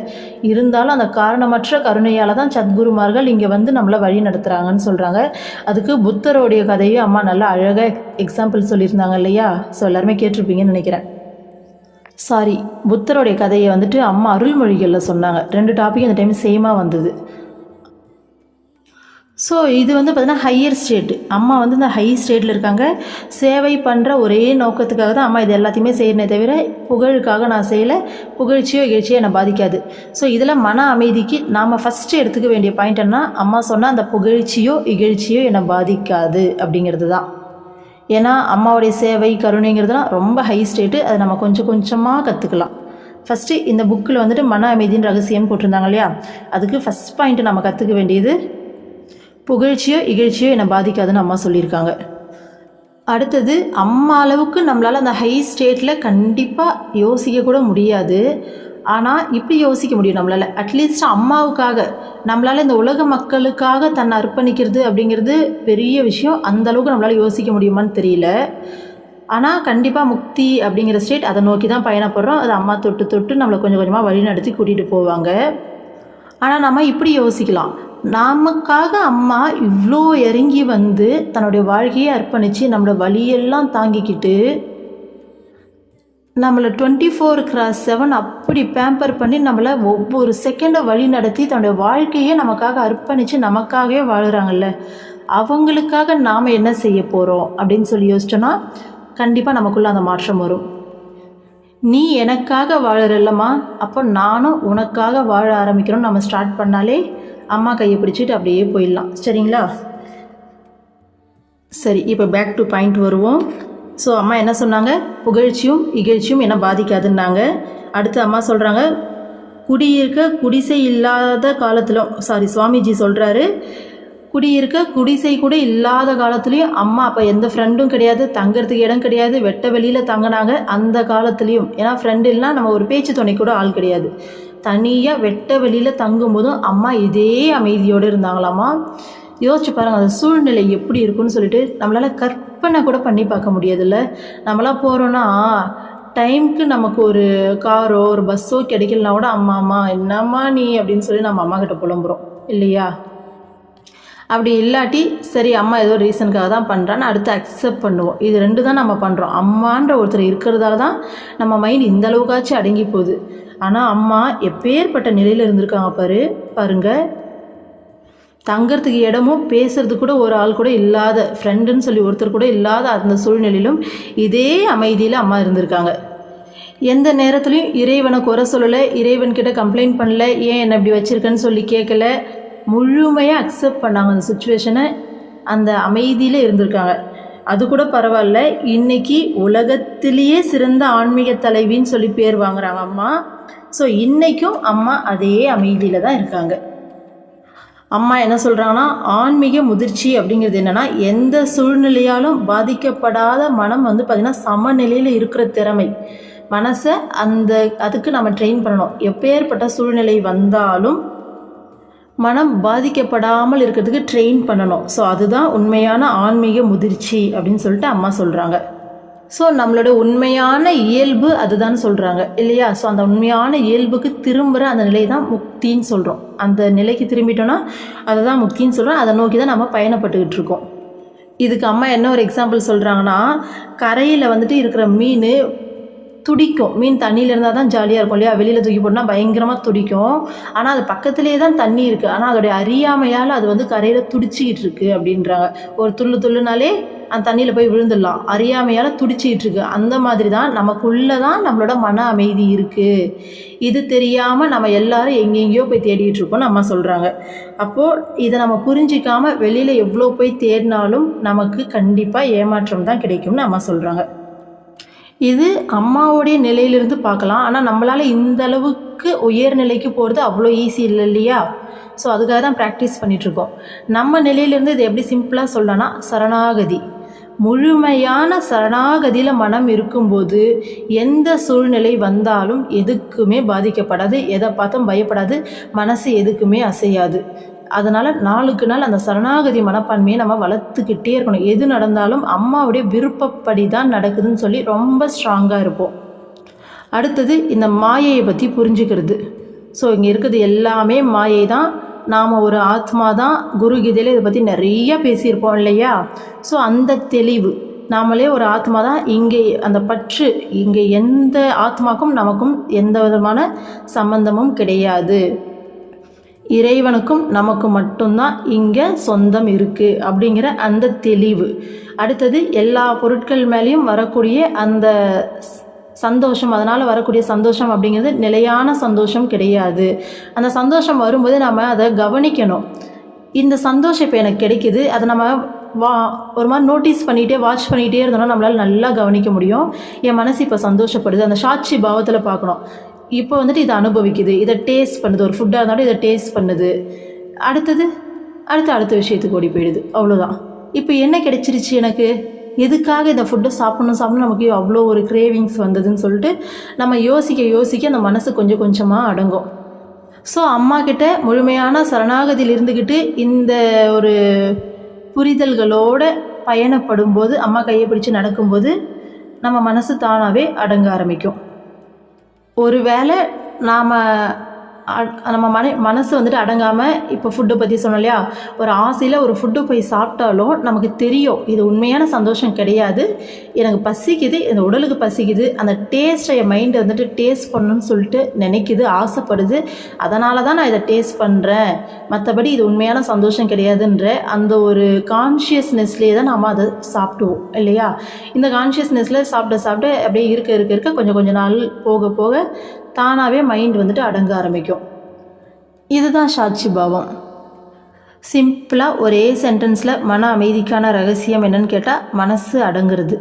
இருந்தாலும் அந்த காரணமற்ற கருணையால் தான் சத்குருமார்கள் இங்கே வந்து நம்மளை வழி நடத்துகிறாங்கன்னு சொல்கிறாங்க. அதுக்கு புத்தருடைய கதையை அம்மா நல்லா அழகாக எக்ஸாம்பிள் சொல்லியிருந்தாங்க இல்லையா? ஸோ எல்லாருமே கேட்டிருப்பீங்கன்னு நினைக்கிறேன். புத்தருடைய கதையை வந்துட்டு அம்மா அருள்மொழிகளில் சொன்னாங்க. 2 டாபிக் அந்த டைம் சேமாக வந்தது. ஸோ இது வந்து பார்த்திங்கன்னா ஹையர் ஸ்டேட்டு. அம்மா வந்து இந்த ஹை ஸ்டேட்டில் இருக்காங்க. சேவை பண்ணுற ஒரே நோக்கத்துக்காக தான் அம்மா இது எல்லாத்தையுமே செய்யறனே தவிர புகழுக்காக நான் செய்யலை, புகழ்ச்சியோ இகழ்ச்சியோ என்னை பாதிக்காது. ஸோ இதில் மன அமைதிக்கு நாம் ஃபஸ்ட்டு எடுத்துக்க வேண்டிய பாயிண்ட் என்ன, அம்மா சொன்னால் அந்த புகழ்ச்சியோ இகழ்ச்சியோ என்னை பாதிக்காது அப்படிங்கிறது தான். ஏன்னா அம்மாவுடைய சேவை கருணைங்கிறதுலாம் ரொம்ப ஹை ஸ்டேட்டு. அதை நம்ம கொஞ்சம் கொஞ்சமாக கற்றுக்கலாம். ஃபஸ்ட்டு இந்த புக்கில் வந்துட்டு மன அமைதியின் ரகசியம் போட்டிருந்தாங்க இல்லையா? அதுக்கு ஃபஸ்ட் பாயிண்ட்டு நம்ம கற்றுக்க வேண்டியது புகழ்ச்சியோ இகழ்ச்சியோ என்னை பாதிக்காதுன்னு அம்மா சொல்லியிருக்காங்க. அடுத்தது, அம்மா அளவுக்கு நம்மளால் அந்த ஹை ஸ்டேட்டில் கண்டிப்பாக யோசிக்க கூட முடியாது. ஆனால் இப்படி யோசிக்க முடியும் நம்மளால். அட்லீஸ்ட் அம்மாவுக்காக நம்மளால் இந்த உலக மக்களுக்காக தன்னை அர்ப்பணிக்கிறது அப்படிங்கிறது பெரிய விஷயம். அந்தளவுக்கு நம்மளால் யோசிக்க முடியுமான்னு தெரியல. ஆனால் கண்டிப்பாக முக்தி அப்படிங்கிற ஸ்டேட் அதை நோக்கி தான் பயணப்படுறோம். அது அம்மா தொட்டு தொட்டு நம்மளை கொஞ்சம் கொஞ்சமாக வழி நடத்தி கூட்டிகிட்டு போவாங்க. ஆனால் நம்ம இப்படி யோசிக்கலாம், நமக்காக அம்மா இவ்வளோ இறங்கி வந்து தன்னுடைய வாழ்க்கையை அர்ப்பணித்து நம்மளோட வழியெல்லாம் தாங்கிக்கிட்டு நம்மளை 24/7 அப்படி பேம்பர் பண்ணி நம்மளை ஒவ்வொரு செகண்டை வழி நடத்தி தன்னுடைய வாழ்க்கையை நமக்காக அர்ப்பணித்து நமக்காகவே வாழுறாங்கல்ல, அவங்களுக்காக நாம் என்ன செய்ய போகிறோம் அப்படின்னு சொல்லி யோசிச்சோன்னா கண்டிப்பாக நமக்குள்ளே அந்த மாற்றம் வரும். நீ எனக்காக வாழறல்லம்மா, அப்போ நானும் உனக்காக வாழ ஆரம்பிக்கிறோன்னு நம்ம ஸ்டார்ட் பண்ணாலே அம்மா கையை பிடிச்சிட்டு அப்படியே போயிடலாம். சரிங்களா? சரி, இப்போ பேக் டு பாயிண்ட் வருவோம். ஸோ அம்மா என்ன சொன்னாங்க, புகழ்ச்சியும் இகழ்ச்சியும் என்ன பாதிக்காதுன்னாங்க. அடுத்து அம்மா சொல்கிறாங்க, குடிசை இல்லாத காலத்திலும், சுவாமிஜி சொல்கிறாரு, குடிசை கூட இல்லாத காலத்துலேயும் அம்மா அப்போ எந்த ஃப்ரெண்டும் கிடையாது, தங்கிறதுக்கு இடம் கிடையாது, வெட்ட வெளியில் தங்கினாங்க அந்த காலத்துலேயும். ஏன்னா ஃப்ரெண்டு இல்லைனா நம்ம ஒரு பேச்சு துணை கூட ஆள் கிடையாது. தனியாக வெட்ட வெளியில் தங்கும்போதும் அம்மா இதே அமைதியோடு இருந்தாங்களாம்மா. யோசிச்சு பாருங்கள் அந்த சூழ்நிலை எப்படி இருக்குன்னு சொல்லிட்டு நம்மளால் கற்பனை கூட பண்ணி பார்க்க முடியாதுல்ல. நம்மளாம் போகிறோன்னா டைமுக்கு நமக்கு ஒரு காரோ ஒரு பஸ்ஸோ கிடைக்கலனா கூட அம்மா என்னம்மா நீ அப்படின்னு சொல்லி நம்ம அம்மா கிட்ட புலம்புறோம் இல்லையா? அப்படி இல்லாட்டி சரி அம்மா ஏதோ ரீசனுக்காக தான் பண்ணுறான்னு அடுத்து அக்செப்ட் பண்ணுவோம். இது 2 தான் நம்ம பண்ணுறோம். அம்மான்ற ஒருத்தர் இருக்கிறதால தான் நம்ம மைண்ட் இந்த அளவுக்காச்சும் அடங்கி போகுது. ஆனால் அம்மா எப்பேற்பட்ட நிலையில் இருந்திருக்காங்க பாருங்க. தங்கிறதுக்கு இடமும் பேசுறதுக்கு கூட ஒரு ஆள் கூட இல்லாத, ஃப்ரெண்டுன்னு சொல்லி ஒருத்தர் கூட இல்லாத அந்த சூழ்நிலையிலும் இதே அமைதியில் அம்மா இருந்திருக்காங்க. எந்த நேரத்துலையும் இறைவனை குறை சொல்லலை, இறைவன்கிட்ட கம்ப்ளைண்ட் பண்ணல, ஏன் என்னை இப்படி வச்சுருக்கேன்னு சொல்லி கேட்கல, முழுமையாக அக்செப்ட் பண்ணாங்க அந்த சுச்சுவேஷனை. அந்த அமைதியில் இருந்திருக்காங்க. அது கூட பரவாயில்ல, இன்றைக்கி உலகத்திலேயே சிறந்த ஆன்மீக தலைவின்னு சொல்லி பேர் வாங்குறாங்க அம்மா. ஸோ இன்றைக்கும் அம்மா அதே அமைதியில் தான் இருக்காங்க. அம்மா என்ன சொல்கிறாங்கன்னா, ஆன்மீக முதிர்ச்சி அப்படிங்கிறது என்னென்னா, எந்த சூழ்நிலையாலும் பாதிக்கப்படாத மனம் வந்து பார்த்திங்கன்னா சமநிலையில் இருக்கிற திறமை. மனசை அதுக்கு நம்ம ட்ரெயின் பண்ணணும். எப்பேற்பட்ட சூழ்நிலை வந்தாலும் மனம் பாதிக்கப்படாமல் இருக்கிறதுக்கு ட்ரெயின் பண்ணணும். ஸோ அதுதான் உண்மையான ஆன்மீக முதிர்ச்சி அப்படின்னு சொல்லிட்டு அம்மா சொல்கிறாங்க. ஸோ நம்மளோட உண்மையான இயல்பு அதுதான் சொல்கிறாங்க இல்லையா? ஸோ அந்த உண்மையான இயல்புக்கு திரும்புகிற அந்த நிலை தான் முக்தின்னு சொல்கிறோம். அந்த நிலைக்கு திரும்பிட்டோன்னா அதை தான் முக்தின்னு சொல்கிறோம். அதை நோக்கி தான் நம்ம பயணப்பட்டுக்கிட்டு இருக்கோம். இதுக்கு அம்மா என்ன ஒரு எக்ஸாம்பிள் சொல்கிறாங்கன்னா, கரையில் வந்துட்டு இருக்கிற மீன் துடிக்கும். மீன் தண்ணியில் இருந்தால் தான் ஜாலியாக இருக்கும் இல்லையா? வெளியில் தூக்கி போட்டால் பயங்கரமாக துடிக்கும். ஆனால் அது பக்கத்துலேயே தான் தண்ணி இருக்குது. ஆனால் அதோடைய அறியாமையால் அது வந்து கரையில் துடிச்சிக்கிட்டு இருக்குது அப்படின்றாங்க. ஒரு துள்ளுனாலே அந்த தண்ணியில் போய் விழுந்துடலாம், அறியாமையால் துடிச்சிக்கிட்டு இருக்கு. அந்த மாதிரி தான் நமக்குள்ளே தான் நம்மளோட மன அமைதி இருக்குது. இது தெரியாமல் நம்ம எல்லாரும் எங்கெங்கேயோ போய் தேடிட்டு இருக்கோம்னு அம்மா சொல்கிறாங்க. அப்போது இதை நம்ம புரிஞ்சிக்காமல் வெளியில் எவ்வளோ போய் தேடினாலும் நமக்கு கண்டிப்பாக ஏமாற்றம் தான் கிடைக்கும்னு அம்மா சொல்கிறாங்க. இது அம்மாவோடைய நிலையிலிருந்து பார்க்கலாம். ஆனால் நம்மளால் இந்த அளவுக்கு உயர்நிலைக்கு போகிறது அவ்வளோ ஈஸி இல்லை இல்லையா? ஸோ அதுக்காக தான் ப்ராக்டிஸ் பண்ணிகிட்ருக்கோம். நம்ம நிலையிலேருந்து இது எப்படி சிம்பிளாக சொல்லலாம்னா சரணாகதி. முழுமையான சரணாகதியில் மனம் இருக்கும்போது எந்த சூழ்நிலை வந்தாலும் எதுக்குமே பாதிக்கப்படாது, எதை பார்த்தும் பயப்படாது, மனசு எதுக்குமே அசையாது. அதனால் நாளுக்கு நாள் அந்த சரணாகதி மனப்பான்மையை நம்ம வளர்த்துக்கிட்டே இருக்கணும். எது நடந்தாலும் அம்மாவுடைய விருப்பப்படி தான் நடக்குதுன்னு சொல்லி ரொம்ப ஸ்ட்ராங்காக இருப்போம். அடுத்தது இந்த மாயையை பற்றி புரிஞ்சுக்கிறது. ஸோ இங்கே இருக்கிறது எல்லாமே மாயை தான். நாம் ஒரு ஆத்மா தான். குரு கீதையில் இதை பற்றி நிறைய பேசியிருப்போம் இல்லையா? ஸோ அந்த தெளிவு, நாமளே ஒரு ஆத்மா தான். இங்கே அந்த பற்று, இங்கே எந்த ஆத்மாக்கும் நமக்கும் எந்த விதமான சம்பந்தமும் கிடையாது. இறைவனுக்கும் நமக்கு மட்டும்தான் இங்கே சொந்தம் இருக்குது அப்படிங்கிற அந்த தெளிவு. அடுத்தது எல்லா பொருட்கள் மேலேயும் வரக்கூடிய அந்த சந்தோஷம், அதனால் வரக்கூடிய சந்தோஷம் அப்படிங்கிறது நிலையான சந்தோஷம் கிடையாது. அந்த சந்தோஷம் வரும்போது நம்ம அதை கவனிக்கணும். இந்த சந்தோஷம் இப்போ எனக்கு கிடைக்குது, அதை நம்ம ஒரு மாதிரி நோட்டீஸ் பண்ணிகிட்டே வாட்ச் பண்ணிகிட்டே இருந்தோம்னா நம்மளால் நல்லா கவனிக்க முடியும். என் மனசு இப்போ சந்தோஷப்படுது, அந்த சாட்சி பாவத்தில் பார்க்கணும். இப்போ வந்துட்டு இதை அனுபவிக்குது, இதை டேஸ்ட் பண்ணுது. ஒரு ஃபுட்டாக இருந்தாலும் இதை டேஸ்ட் பண்ணுது. அடுத்த விஷயத்துக்கு ஓடி போயிடுது. அவ்வளோதான். இப்போ என்ன கிடைச்சிருச்சு எனக்கு? எதுக்காக இந்த ஃபுட்டை சாப்பிடணும் நமக்கு அவ்வளோ ஒரு கிரேவிங்ஸ் வந்ததுன்னு சொல்லிட்டு நம்ம யோசிக்க அந்த மனசு கொஞ்சம் கொஞ்சமாக அடங்கும். ஸோ அம்மாக்கிட்ட முழுமையான சரணாகதியில் இருந்துக்கிட்டு இந்த ஒரு புரிதல்களோடு பயணப்படும் போது, அம்மா கையை பிடிச்சி நடக்கும்போது நம்ம மனசு தானாகவே அடங்க ஆரம்பிக்கும். ஒருவேளை நம்ம மனசு வந்துட்டு அடங்காமல், இப்போ ஃபுட்டை பற்றி சொன்னோம் இல்லையா, ஒரு ஆசையில் ஒரு ஃபுட்டு போய் சாப்பிட்டாலும் நமக்கு தெரியும் இது உண்மையான சந்தோஷம் கிடையாது, எனக்கு பசிக்குது, இந்த உடலுக்கு பசிக்குது, அந்த டேஸ்ட்டை என் மைண்டை வந்துட்டு டேஸ்ட் பண்ணணும்னு சொல்லிட்டு நினைக்குது, ஆசைப்படுது, அதனால தான் நான் இதை டேஸ்ட் பண்ணுறேன், மற்றபடி இது உண்மையான சந்தோஷம் கிடையாதுன்ற அந்த ஒரு கான்ஷியஸ்னஸ்லேயே தான் நாம் அதை சாப்பிடுவோம் இல்லையா? இந்த கான்ஷியஸ்னஸில் சாப்பிட்டு அப்படியே இருக்க கொஞ்சம் நாள் போக போக தானாகவே மைண்ட் வந்துட்டு அடங்க ஆரம்பிக்கும். இதுதான் சாட்சி பாவம். சிம்பிளாக ஒரே சென்டென்ஸில் மன அமைதிக்கான ரகசியம் என்னன்னு கேட்டால் மனசு அடங்குறது.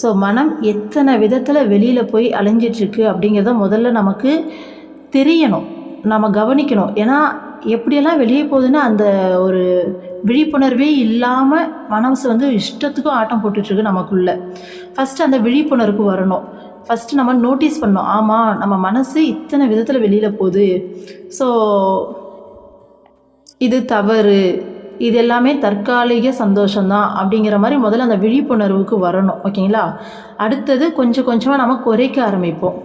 ஸோ மனம் எத்தனை விதத்தில் வெளியில் போய் அலைஞ்சிட்ருக்கு அப்படிங்கிறத முதல்ல நமக்கு தெரியணும், நம்ம கவனிக்கணும். ஏன்னா எப்படியெல்லாம் வெளியே போகுதுன்னா அந்த ஒரு விழிப்புணர்வே இல்லாமல் மனசு வந்து இஷ்டத்துக்கும் ஆட்டம் போட்டுட்ருக்கு நமக்குள்ளே. ஃபஸ்ட்டு அந்த விழிப்புணர்வுக்கு வரணும். ஃபஸ்ட்டு நம்ம நோட்டீஸ் பண்ணோம், ஆமாம் நம்ம மனசு இத்தனை விதத்தில் வெளியில் போகுது, ஸோ இது தவறு, இது எல்லாமே தற்காலிக சந்தோஷம்தான் அப்படிங்கிற மாதிரி முதல்ல அந்த விழிப்புணர்வுக்கு வரணும். ஓகேங்களா? அடுத்தது கொஞ்சம் கொஞ்சமாக நம்ம குறைக்க ஆரம்பிப்போம்.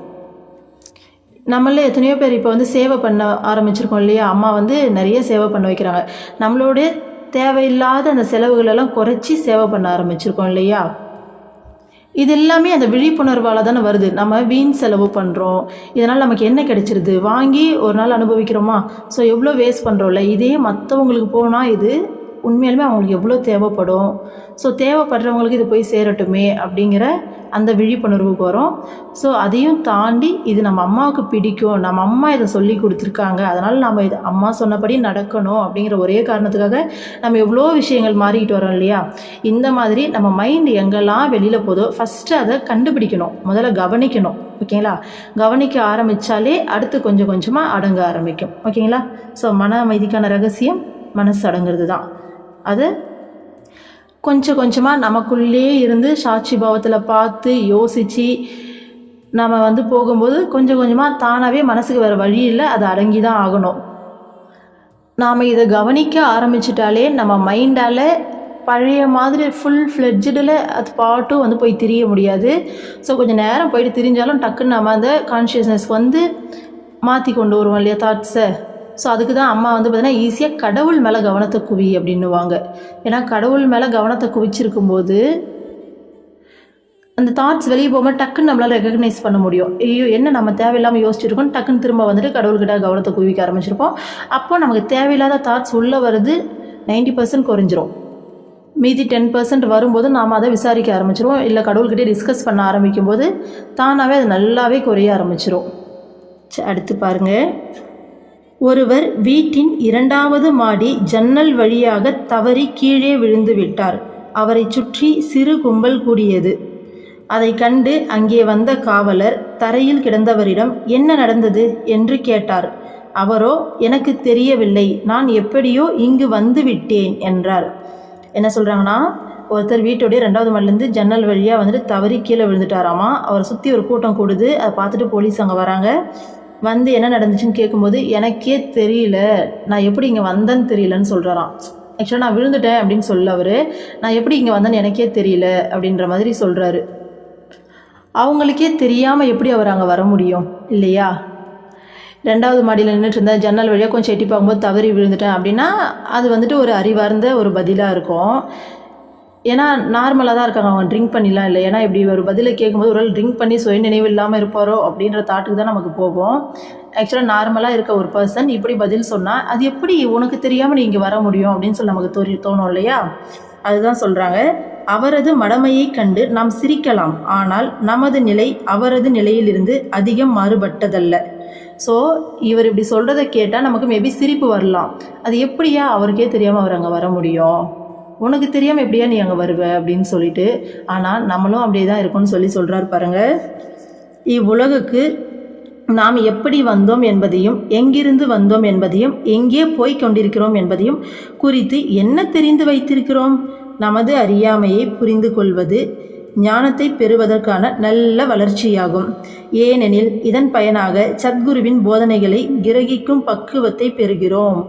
நம்மள எத்தனையோ பேர் இப்போ வந்து சேவை பண்ண ஆரம்பிச்சிருக்கோம் இல்லையா? அம்மா வந்து நிறைய சேவை பண்ண வைக்கிறாங்க. நம்மளோடைய தேவையில்லாத அந்த செலவுகளெல்லாம் குறைச்சி சேவை பண்ண ஆரம்பிச்சிருக்கோம் இல்லையா? இது எல்லாமே அந்த விழிப்புணர்வால் தானே வருது. நம்ம வீண் செலவு பண்ணுறோம், இதனால் நமக்கு என்ன கிடைச்சிருது? வாங்கி ஒரு நாள் அனுபவிக்கிறோமா? ஸோ எவ்வளோ வேஸ்ட் பண்ணுறோம்ல. இதே மற்றவங்களுக்கு போனால் இது உண்மையாலுமே அவங்களுக்கு எவ்வளோ தேவைப்படும். ஸோ தேவைப்படுறவங்களுக்கு இது போய் சேரட்டுமே அப்படிங்கிற அந்த விழிப்புணர்வுக்கு வரும். ஸோ அதையும் தாண்டி இது நம்ம அம்மாவுக்கு பிடிக்கும், நம்ம அம்மா இதை சொல்லி கொடுத்துருக்காங்க, அதனால் நம்ம இது அம்மா சொன்னபடி நடக்கணும் அப்படிங்கிற ஒரே காரணத்துக்காக நம்ம எவ்வளோ விஷயங்கள் மாறிக்கிட்டு வரோம் இல்லையா? இந்த மாதிரி நம்ம மைண்டு எங்கெல்லாம் வெளியில் போதோ ஃபஸ்ட்டு அதை கண்டுபிடிக்கணும், முதல்ல கவனிக்கணும். ஓகேங்களா? கவனிக்க ஆரம்பித்தாலே அடுத்து கொஞ்சம் கொஞ்சமாக அடங்க ஆரம்பிக்கும். ஓகேங்களா? ஸோ மன அமைதிக்கான ரகசியம் மனசு அடங்கிறது தான். அது கொஞ்சம் கொஞ்சமாக நமக்குள்ளே இருந்து சாட்சி பாவத்தில் பார்த்து யோசித்து நம்ம வந்து போகும்போது கொஞ்சம் கொஞ்சமாக தானாகவே மனசுக்கு வேறு வழி இல்லை, அது அடங்கி தான் ஆகணும். நாம் இதை கவனிக்க ஆரம்பிச்சிட்டாலே நம்ம மைண்டால் பழைய மாதிரி ஃபுல் ஃப்ளெட்ஜில் அது பாட்டும் வந்து போய் திரிய முடியாது. ஸோ கொஞ்சம் நேரம் போயிட்டு திரிஞ்சாலும் டக்குன்னு நம்ம அந்த கான்ஷியஸ்னஸ் வந்து மாற்றி கொண்டு வருவோம் இல்லையா தாட்ஸை? ஸோ அதுக்கு தான் அம்மா வந்து பார்த்திங்கன்னா ஈஸியாக கடவுள் மேலே கவனத்தை குவி அப்படின்னுவாங்க. ஏன்னா கடவுள் மேலே கவனத்தை குவிச்சிருக்கும்போது அந்த தாட்ஸ் வெளியே போகும்போது டக்குன்னு நம்மளால் ரெக்கக்னைஸ் பண்ண முடியும். ஐயோ என்ன நம்ம தேவையில்லாமல் யோசிச்சிருக்கோம், டக்குன்னு திரும்ப வந்துட்டு கடவுள்கிட்ட கவனத்தை குவிக்க ஆரம்பிச்சிருப்போம். அப்போ நமக்கு தேவையில்லாத தாட்ஸ் உள்ளே வருது 90% குறைஞ்சிரும். மீதி 10% வரும்போது நாம் அதை விசாரிக்க ஆரம்பிச்சிருவோம், இல்லை கடவுள்கிட்டே டிஸ்கஸ் பண்ண ஆரம்பிக்கும் போது தானாகவே அது நல்லாவே குறைய ஆரம்பிச்சிரும். அடுத்து பாருங்கள். ஒருவர் வீட்டின் 2வது மாடி ஜன்னல் வழியாக தவறி கீழே விழுந்து விட்டார். அவரை சுற்றி சிறு கும்பல் கூடியது. அதை கண்டு அங்கே வந்த காவலர் தரையில் கிடந்தவரிடம் என்ன நடந்தது என்று கேட்டார். அவரோ எனக்கு தெரியவில்லை, நான் எப்படியோ இங்கு வந்து விட்டேன் என்றார். என்ன சொல்கிறாங்கன்னா, ஒருத்தர் வீட்டோடைய 2வது மாடிலேருந்து ஜன்னல் வழியாக வந்துட்டு தவறி கீழே விழுந்துட்டாராமா. அவரை சுற்றி ஒரு கூட்டம் கூடுது. அதை பார்த்துட்டு போலீஸ் அங்கே வராங்க. வந்து என்ன நடந்துச்சுன்னு கேட்கும்போது எனக்கே தெரியல, நான் எப்படி இங்கே வந்தேன்னு தெரியலன்னு சொல்கிறாராம். ஆக்சுவலாக நான் விழுந்துட்டேன் அப்படின்னு சொல்ல அவர், நான் எப்படி இங்கே வந்தேன்னு எனக்கே தெரியல அப்படின்ற மாதிரி சொல்கிறாரு. அவங்களுக்கே தெரியாமல் எப்படி அவர் அங்கே வர முடியும் இல்லையா? 2வது மாடியில் நின்றுட்டு இருந்தேன், ஜன்னல் வழியாக கொஞ்சம் எட்டி பார்க்கும்போது தவறி விழுந்துட்டேன் அப்படின்னா அது வந்துட்டு ஒரு அறிவார்ந்த ஒரு பதிலாக இருக்கும். ஏன்னா நார்மலாக தான் இருக்காங்க, அவங்க ட்ரிங்க் பண்ணிலாம் இல்லை. ஏன்னா இப்படி ஒரு பதிலை கேட்கும்போது ஒரு ட்ரிங்க் பண்ணி சுய நினைவு இல்லாமல் இருப்பாரோ அப்படின்ற தாட்டுக்கு தான் நமக்கு போகும். ஆக்சுவலாக நார்மலாக இருக்க ஒரு பர்சன் இப்படி பதில் சொன்னால் அது எப்படி உனக்கு தெரியாமல் நீ இங்கே வர முடியும் அப்படின்னு சொல்லி நமக்கு தோணும் இல்லையா? அதுதான் சொல்கிறாங்க. அவரது மடமையை கண்டு நாம் சிரிக்கலாம், ஆனால் நமது நிலை அவரது நிலையிலிருந்து அதிகம் மாறுபட்டதல்ல. ஸோ இவர் இப்படி சொல்கிறத கேட்டால் நமக்கு மேபி சிரிப்பு வரலாம். அது எப்படியா அவருக்கே தெரியாமல் அவர் அங்கே வர முடியும், உனக்கு தெரியாமல் எப்படியா நீ அங்கே வருவ அப்படின்னு சொல்லிட்டு. ஆனால் நம்மளும் அப்படியே தான் இருக்கும்னு சொல்கிறார் பாருங்கள். இவ்வுலகுக்கு நாம் எப்படி வந்தோம் என்பதையும் எங்கிருந்து வந்தோம் என்பதையும் எங்கே போய் கொண்டிருக்கிறோம் என்பதையும் குறித்து என்ன தெரிந்து வைத்திருக்கிறோம்? நமது அறியாமையை புரிந்து கொள்வது ஞானத்தை பெறுவதற்கான நல்ல வளர்ச்சியாகும். ஏனெனில் இதன் பயனாக சத்குருவின் போதனைகளை கிரகிக்கும் பக்குவத்தை பெறுகிறோம்.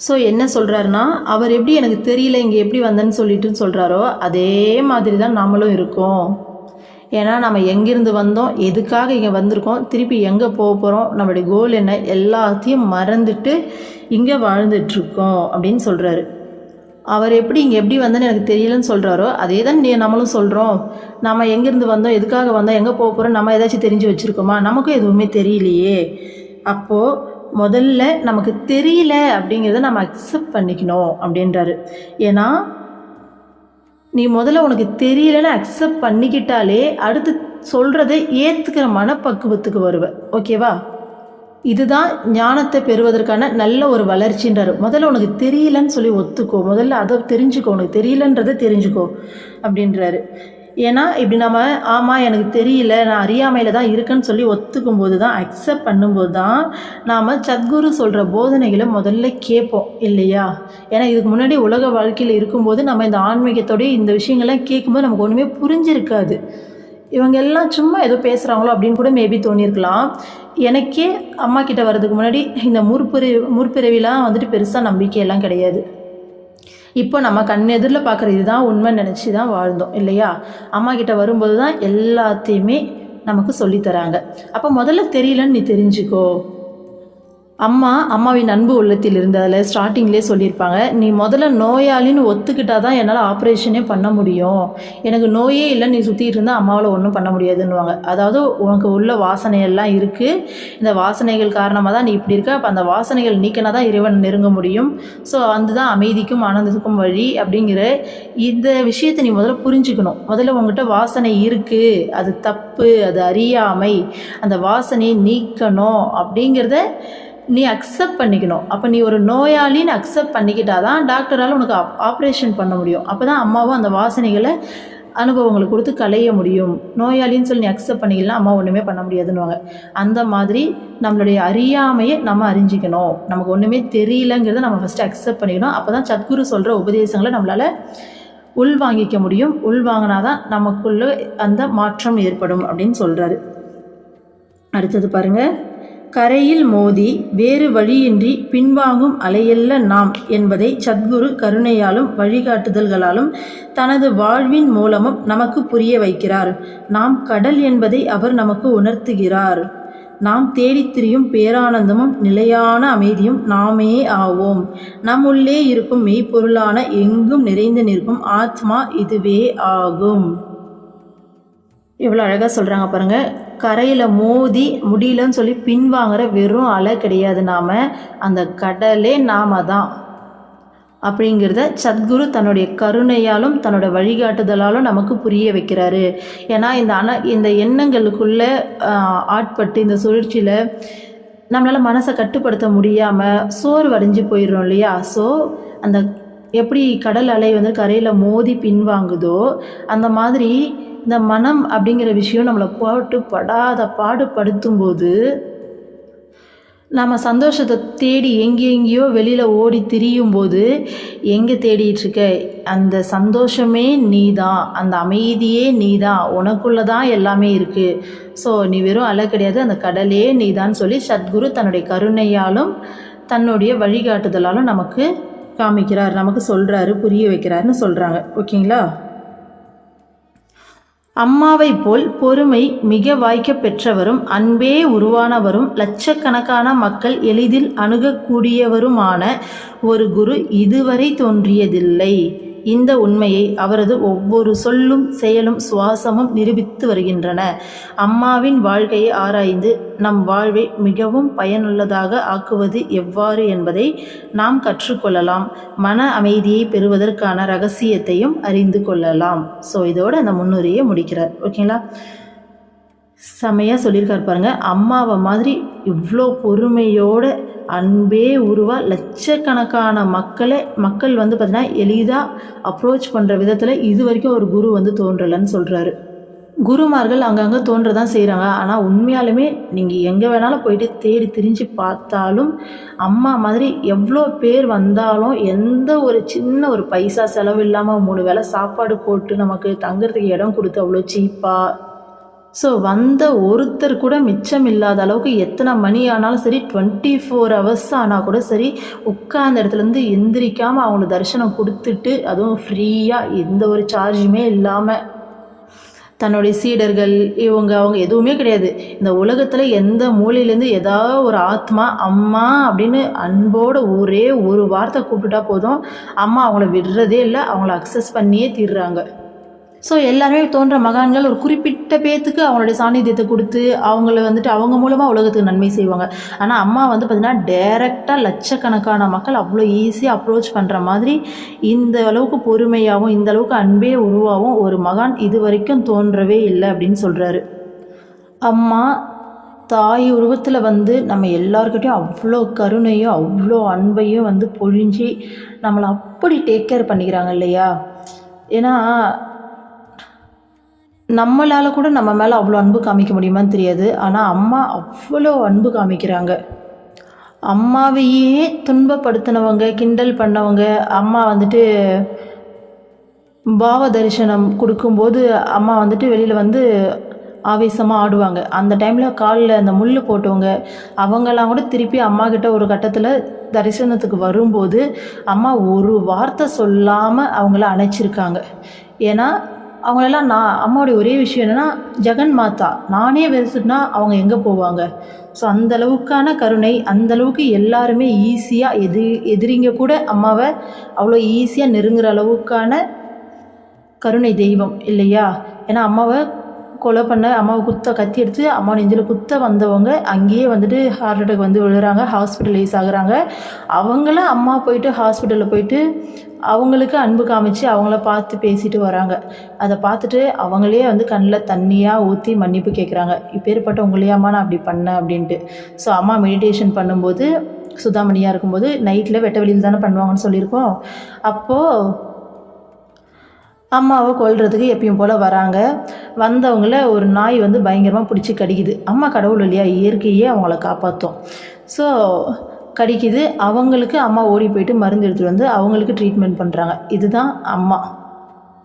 ஸோ என்ன சொல்கிறாருன்னா, அவர் எப்படி எனக்கு தெரியல இங்கே எப்படி வந்தேன்னு சொல்லிட்டு சொல்கிறாரோ அதே மாதிரி தான் நாமளும் இருக்கோம். ஏன்னா நம்ம எங்கேருந்து வந்தோம், எதுக்காக இங்கே வந்திருக்கோம், திருப்பி எங்கே போக போகிறோம், நம்மளுடைய கோல் என்ன, எல்லாத்தையும் மறந்துட்டு இங்கே வாழ்ந்துட்டுருக்கோம் அப்படின்னு சொல்கிறாரு. அவர் எப்படி இங்கே எப்படி வந்தேன்னு எனக்கு தெரியலன்னு சொல்கிறாரோ அதே தான் நம்மளும் சொல்கிறோம். நம்ம எங்கேருந்து வந்தோம், எதுக்காக வந்தோம், எங்கே போக போகிறோம், நம்ம ஏதாச்சும் தெரிஞ்சு வச்சுருக்கோமா? நமக்கும் எதுவுமே தெரியலையே. அப்போது முதல்ல நமக்கு தெரியல அப்படிங்கிறத நம்ம அக்செப்ட் பண்ணிக்கணும் அப்படின்றாரு. ஏன்னா நீ முதல்ல உனக்கு தெரியலன்னு அக்செப்ட் பண்ணிக்கிட்டாலே அடுத்து சொல்கிறதை ஏற்றுக்கிற மனப்பக்குவத்துக்கு வருவ. ஓகேவா? இதுதான் ஞானத்தை பெறுவதற்கான நல்ல ஒரு வளர்ச்சின்றார். முதல்ல உனக்கு தெரியலன்னு சொல்லி ஒத்துக்கோ, முதல்ல அதை தெரிஞ்சுக்கோ, உனக்கு தெரியலன்றதை தெரிஞ்சுக்கோ அப்படின்றாரு. ஏன்னா இப்படி நம்ம ஆமாம் எனக்கு தெரியல, நான் அறியாமையில் தான் இருக்குன்னு சொல்லி ஒத்துக்கும் போது தான், அக்செப்ட் பண்ணும்போது தான் நாம் சத்குரு சொல்கிற போதனைகளை முதல்ல கேட்போம் இல்லையா? ஏன்னா இதுக்கு முன்னாடி உலக வாழ்க்கையில் இருக்கும்போது நம்ம இந்த ஆன்மீகத்தோடைய இந்த விஷயங்கள்லாம் கேட்கும்போது நமக்கு ஒன்றுமே புரிஞ்சிருக்காது. இவங்க எல்லாம் சும்மா ஏதோ பேசுகிறாங்களோ அப்படின்னு கூட மேபி தோணியிருக்கலாம். எனக்கே அம்மா கிட்ட வர்றதுக்கு முன்னாடி இந்த முற்பிறவிலாம் வந்துட்டு பெருசாக நம்பிக்கையெல்லாம் கிடையாது. இப்போ நம்ம கண் எதிரில் பார்க்குற இதுதான் உண்மை நினச்சி தான் வாழ்ந்தோம் இல்லையா? அம்மா கிட்ட வரும்போது தான் எல்லாத்தையுமே நமக்கு சொல்லித்தராங்க. அப்போ முதல்ல தெரியலன்னு நீ தெரிஞ்சுக்கோ. அம்மாவின் அன்பு உள்ளத்தில் இருந்ததில் ஸ்டார்டிங்லேயே சொல்லியிருப்பாங்க, நீ முதல்ல நோயாளின்னு ஒத்துக்கிட்டால் தான் என்னால் ஆப்ரேஷனே பண்ண முடியும், எனக்கு நோயே இல்லை நீ சுற்றிட்டு இருந்தால் அம்மாவில் ஒன்றும் பண்ண முடியாதுன்னுவாங்க. அதாவது உனக்கு உள்ள வாசனையெல்லாம் இருக்குது, இந்த வாசனைகள் காரணமாக தான் நீ இப்படி இருக்க, அப்போ அந்த வாசனைகள் நீக்கினா தான் இறைவன் நெருங்க முடியும். ஸோ அதுதான் அமைதிக்கும் ஆனந்தத்துக்கும் வழி அப்படிங்கிற இந்த விஷயத்தை நீ முதல்ல புரிஞ்சுக்கணும். முதல்ல உங்கள்கிட்ட வாசனை இருக்குது, அது தப்பு, அது அறியாமை, அந்த வாசனையை நீக்கணும் அப்படிங்கிறத நீ அக்செப்ட் பண்ணிக்கணும். அப்போ நீ ஒரு நோயாளின்னு அக்செப்ட் பண்ணிக்கிட்டால் தான் டாக்டரால் உனக்கு ஆப்ரேஷன் பண்ண முடியும். அப்போ தான் அம்மாவும் அந்த வாசனைகளை அனுபவங்களை கொடுத்து களைய முடியும். நோயாளின்னு சொல்லி நீ அக்செப்ட் பண்ணிக்கலாம், அம்மா ஒன்றுமே பண்ண முடியாதுன்னுவாங்க. அந்த மாதிரி நம்மளுடைய அறியாமையை நம்ம அறிஞ்சிக்கணும். நமக்கு ஒன்றுமே தெரியலங்கிறத நம்ம ஃபஸ்ட்டு அக்செப்ட் பண்ணிக்கணும். அப்போ தான் சத்குரு சொல்கிற உபதேசங்களை நம்மளால் உள்வாங்கிக்க முடியும். உள்வாங்கினா தான் நமக்குள்ள அந்த மாற்றம் ஏற்படும் அப்படின்னு சொல்கிறாரு. அடுத்தது பாருங்கள். கரையில் மோதி வேறு வழியின்றி பின்வாங்கும் அலையல்ல நாம் என்பதை சத்குரு கருணையாலும் வழிகாட்டுதல்களாலும் தனது வாழ்வின் மூலமும் நமக்கு புரிய வைக்கிறார். நாம் கடல் என்பதை அவர் நமக்கு உணர்த்துகிறார். நாம் தேடித் திரியும் பேரானந்தமும் நிலையான அமைதியும் நாமே ஆவோம். நம்முள்ளே இருக்கும் மெய்ப்பொருளான எங்கும் நிறைந்து நிற்கும் ஆத்மா இதுவே ஆகும். இவ்வளோ அழகாக சொல்கிறாங்க பாருங்கள். கரையில் மோதி முடியலன்னு சொல்லி பின்வாங்கிற வெறும் அலை கிடையாது, நாம் அந்த கடலே நாம தான் அப்படிங்கிறத சத்குரு தன்னுடைய கருணையாலும் தன்னோட வழிகாட்டுதலாலும் நமக்கு புரிய வைக்கிறாரு. ஏன்னா இந்த எண்ணங்களுக்குள்ளே ஆட்பட்டு இந்த சுழற்சியில் நம்மளால் மனசை கட்டுப்படுத்த முடியாமல் சோர்வடைஞ்சு போயிடுறோம் இல்லையா? ஸோ அந்த எப்படி கடல் அலை வந்து கரையில் மோதி பின்வாங்குதோ அந்த மாதிரி இந்த மனம் அப்படிங்கிற விஷயம் நம்மளை போட்டு படாத பாடுபடுத்தும்போது நம்ம சந்தோஷத்தை தேடி எங்கெங்கேயோ வெளியில் ஓடி திரியும் போது எங்கே தேடிட்டுருக்க அந்த சந்தோஷமே நீ தான், அந்த அமைதியே நீ தான், உனக்குள்ளே தான் எல்லாமே இருக்குது. ஸோ நீ வெறும் அலை கிடையாது, அந்த கடலே நீ தான் சொல்லி சத்குரு தன்னுடைய கருணையாலும் தன்னுடைய வழிகாட்டுதலாலும் நமக்கு காமிக்கிறார், நமக்கு சொல்கிறாரு, புரிய வைக்கிறாருன்னு சொல்கிறாங்க. ஓகேங்களா? அம்மாவை போல் பொறுமை மிக வாய்க்க பெற்றவரும் அன்பே உருவானவரும் லட்சக்கணக்கான மக்கள் எளிதில் அணுகக்கூடியவருமான ஒரு குரு இதுவரை தோன்றியதில்லை. இந்த உண்மையை அவரது ஒவ்வொரு சொல்லும் செயலும் சுவாசமும் நிரூபித்து வருகின்றன. அம்மாவின் வாழ்க்கையை ஆராய்ந்து நம் வாழ்வை மிகவும் பயனுள்ளதாக ஆக்குவது எவ்வாறு என்பதை நாம் கற்றுக்கொள்ளலாம். மன அமைதியை பெறுவதற்கான ரகசியத்தையும் அறிந்து கொள்ளலாம். ஸோ இதோட அந்த முன்னுரையை முடிக்கிறார். ஓகேங்களா? செம்மையாக சொல்லியிருக்கார் பாருங்கள். அம்மாவை மாதிரி இவ்வளோ பொறுமையோட அன்பே உருவா லட்சக்கணக்கான மக்கள் வந்து பார்த்திங்கன்னா எளிதாக அப்ரோச் பண்ணுற விதத்தில் இது வரைக்கும் ஒரு குரு வந்து தோன்றலைன்னு சொல்கிறாரு. குருமார்கள் அங்கங்கே தோன்றதான் செய்கிறாங்க. ஆனால் உண்மையாலுமே நீங்கள் எங்கே வேணாலும் போயிட்டு தேடி திரிஞ்சு பார்த்தாலும் அம்மா மாதிரி எவ்வளோ பேர் வந்தாலும் எந்த ஒரு சின்ன ஒரு பைசா செலவு இல்லாமல் 3 வேளை சாப்பாடு போட்டு நமக்கு தங்குறதுக்கு இடம் கொடுத்து அவ்வளோ சீப்பாக, ஸோ வந்த ஒருத்தர் கூட மிச்சம் இல்லாத அளவுக்கு எத்தனை மணி ஆனாலும் சரி 24 hours ஆனால் கூட சரி உட்கார்ந்த இடத்துலேருந்து எந்திரிக்காமல் அவங்களுக்கு தரிசனம் கொடுத்துட்டு, அதுவும் ஃப்ரீயாக எந்த ஒரு சார்ஜுமே இல்லாமல் தன்னுடைய சீடர்கள் அவங்க எதுவுமே கிடையாது. இந்த உலகத்தில் எந்த மூலையிலேருந்து ஏதாவது ஒரு ஆத்மா அம்மா அப்படின்னு அன்போடு ஒரே ஒரு வார்த்தை கூப்பிட்டுட்டா போதும், அம்மா அவங்கள விடுறதே இல்லை, அவங்கள அக்சஸ் பண்ணியே தீர்றாங்க. ஸோ எல்லாருமே தோன்ற மகான்கள் ஒரு குறிப்பிட்ட பேத்துக்கு அவங்களுடைய சாநித்தியத்தை கொடுத்து அவங்கள வந்துட்டு அவங்க மூலமாக உலகத்துக்கு நன்மை செய்வாங்க. ஆனால் அம்மா வந்து பார்த்திங்கன்னா டைரெக்டாக லட்சக்கணக்கான மக்கள் அவ்வளோ ஈஸியாக அப்ரோச் பண்ணுற மாதிரி இந்த அளவுக்கு பொறுமையாகவும் இந்த அளவுக்கு அன்பே உருவாகவும் ஒரு மகான் இது வரைக்கும் தோன்றவே இல்லை அப்படின்னு சொல்கிறாரு. அம்மா தாய் உருவத்தில் வந்து நம்ம எல்லாருக்கிட்டையும் அவ்வளோ கருணையும் அவ்வளோ அன்பையும் வந்து பொழிஞ்சு நம்மளை அப்படி டேக் கேர் பண்ணிக்கிறாங்க இல்லையா? ஏன்னா நம்மளால் கூட நம்ம மேலே அவ்வளோ அன்பு காமிக்க முடியுமான்னு தெரியாது. ஆனால் அம்மா அவ்வளோ அன்பு காமிக்கிறாங்க. அம்மாவையே துன்பப்படுத்தினவங்க, கிண்டல் பண்ணவங்க, அம்மா வந்துட்டு பாவ தரிசனம் கொடுக்கும்போது அம்மா வந்துட்டு வெளியில் வந்து ஆவேசமாக ஆடுவாங்க. அந்த டைமில் காலில் அந்த முள் போட்டவங்க அவங்கெல்லாம் கூட திருப்பி அம்மாக்கிட்ட ஒரு கட்டத்தில் தரிசனத்துக்கு வரும்போது அம்மா ஒரு வார்த்தை சொல்லாமல் அவங்கள அணைச்சிருக்காங்க. ஏன்னா அவங்களெல்லாம் அம்மாவுடைய ஒரே விஷயம் என்னென்னா ஜெகன் மாதா, நானே வெறுத்துனா அவங்க எங்கே போவாங்க? ஸோ அந்தளவுக்கான கருணை, அந்தளவுக்கு எல்லாருமே ஈஸியாக எதிரிங்க கூட அம்மாவை அவ்வளோ ஈஸியாக நெருங்குற அளவுக்கான கருணை தெய்வம் இல்லையா? ஏன்னா அம்மாவை கொலை பண்ண, அம்மாவை கத்தி எடுத்து அம்மா நெஞ்சில் குத்த வந்தவங்க அங்கேயே வந்துட்டு ஹார்ட் அட்டாக் வந்து விழுறாங்க, ஹாஸ்பிட்டலைஸ் ஆகுறாங்க. அவங்கள அம்மா போயிட்டு ஹாஸ்பிட்டலில் போயிட்டு அவங்களுக்கு அன்பு காமிச்சு அவங்கள பார்த்து பேசிட்டு வராங்க. அதை பார்த்துட்டு அவங்களே வந்து கண்ணில் தண்ணியாக ஊற்றி மன்னிப்பு கேட்குறாங்க. இப்பேற்பட்ட உங்களையாம்மா நான் அப்படி பண்ணேன் அப்படின்ட்டு. ஸோ அம்மா மெடிடேஷன் பண்ணும்போது சுதாமணியாக இருக்கும்போது நைட்டில் வெட்ட வெளியில் தானே பண்ணுவாங்கன்னு சொல்லியிருக்கோம். அப்போது அம்மாவை கொல்றதுக்கு எப்பயும் போல் வராங்க. வந்தவங்கள ஒரு நாய் வந்து பயங்கரமாக பிடிச்சி கடிக்குது. அம்மா கடவுள் இல்லையா, இயற்கையே அவங்கள காப்பாற்றும். ஸோ கடிக்குது. அவங்களுக்கு அம்மா ஓடி போயிட்டு மருந்து எடுத்துகிட்டு வந்து அவங்களுக்கு ட்ரீட்மெண்ட் பண்ணுறாங்க. இதுதான் அம்மா.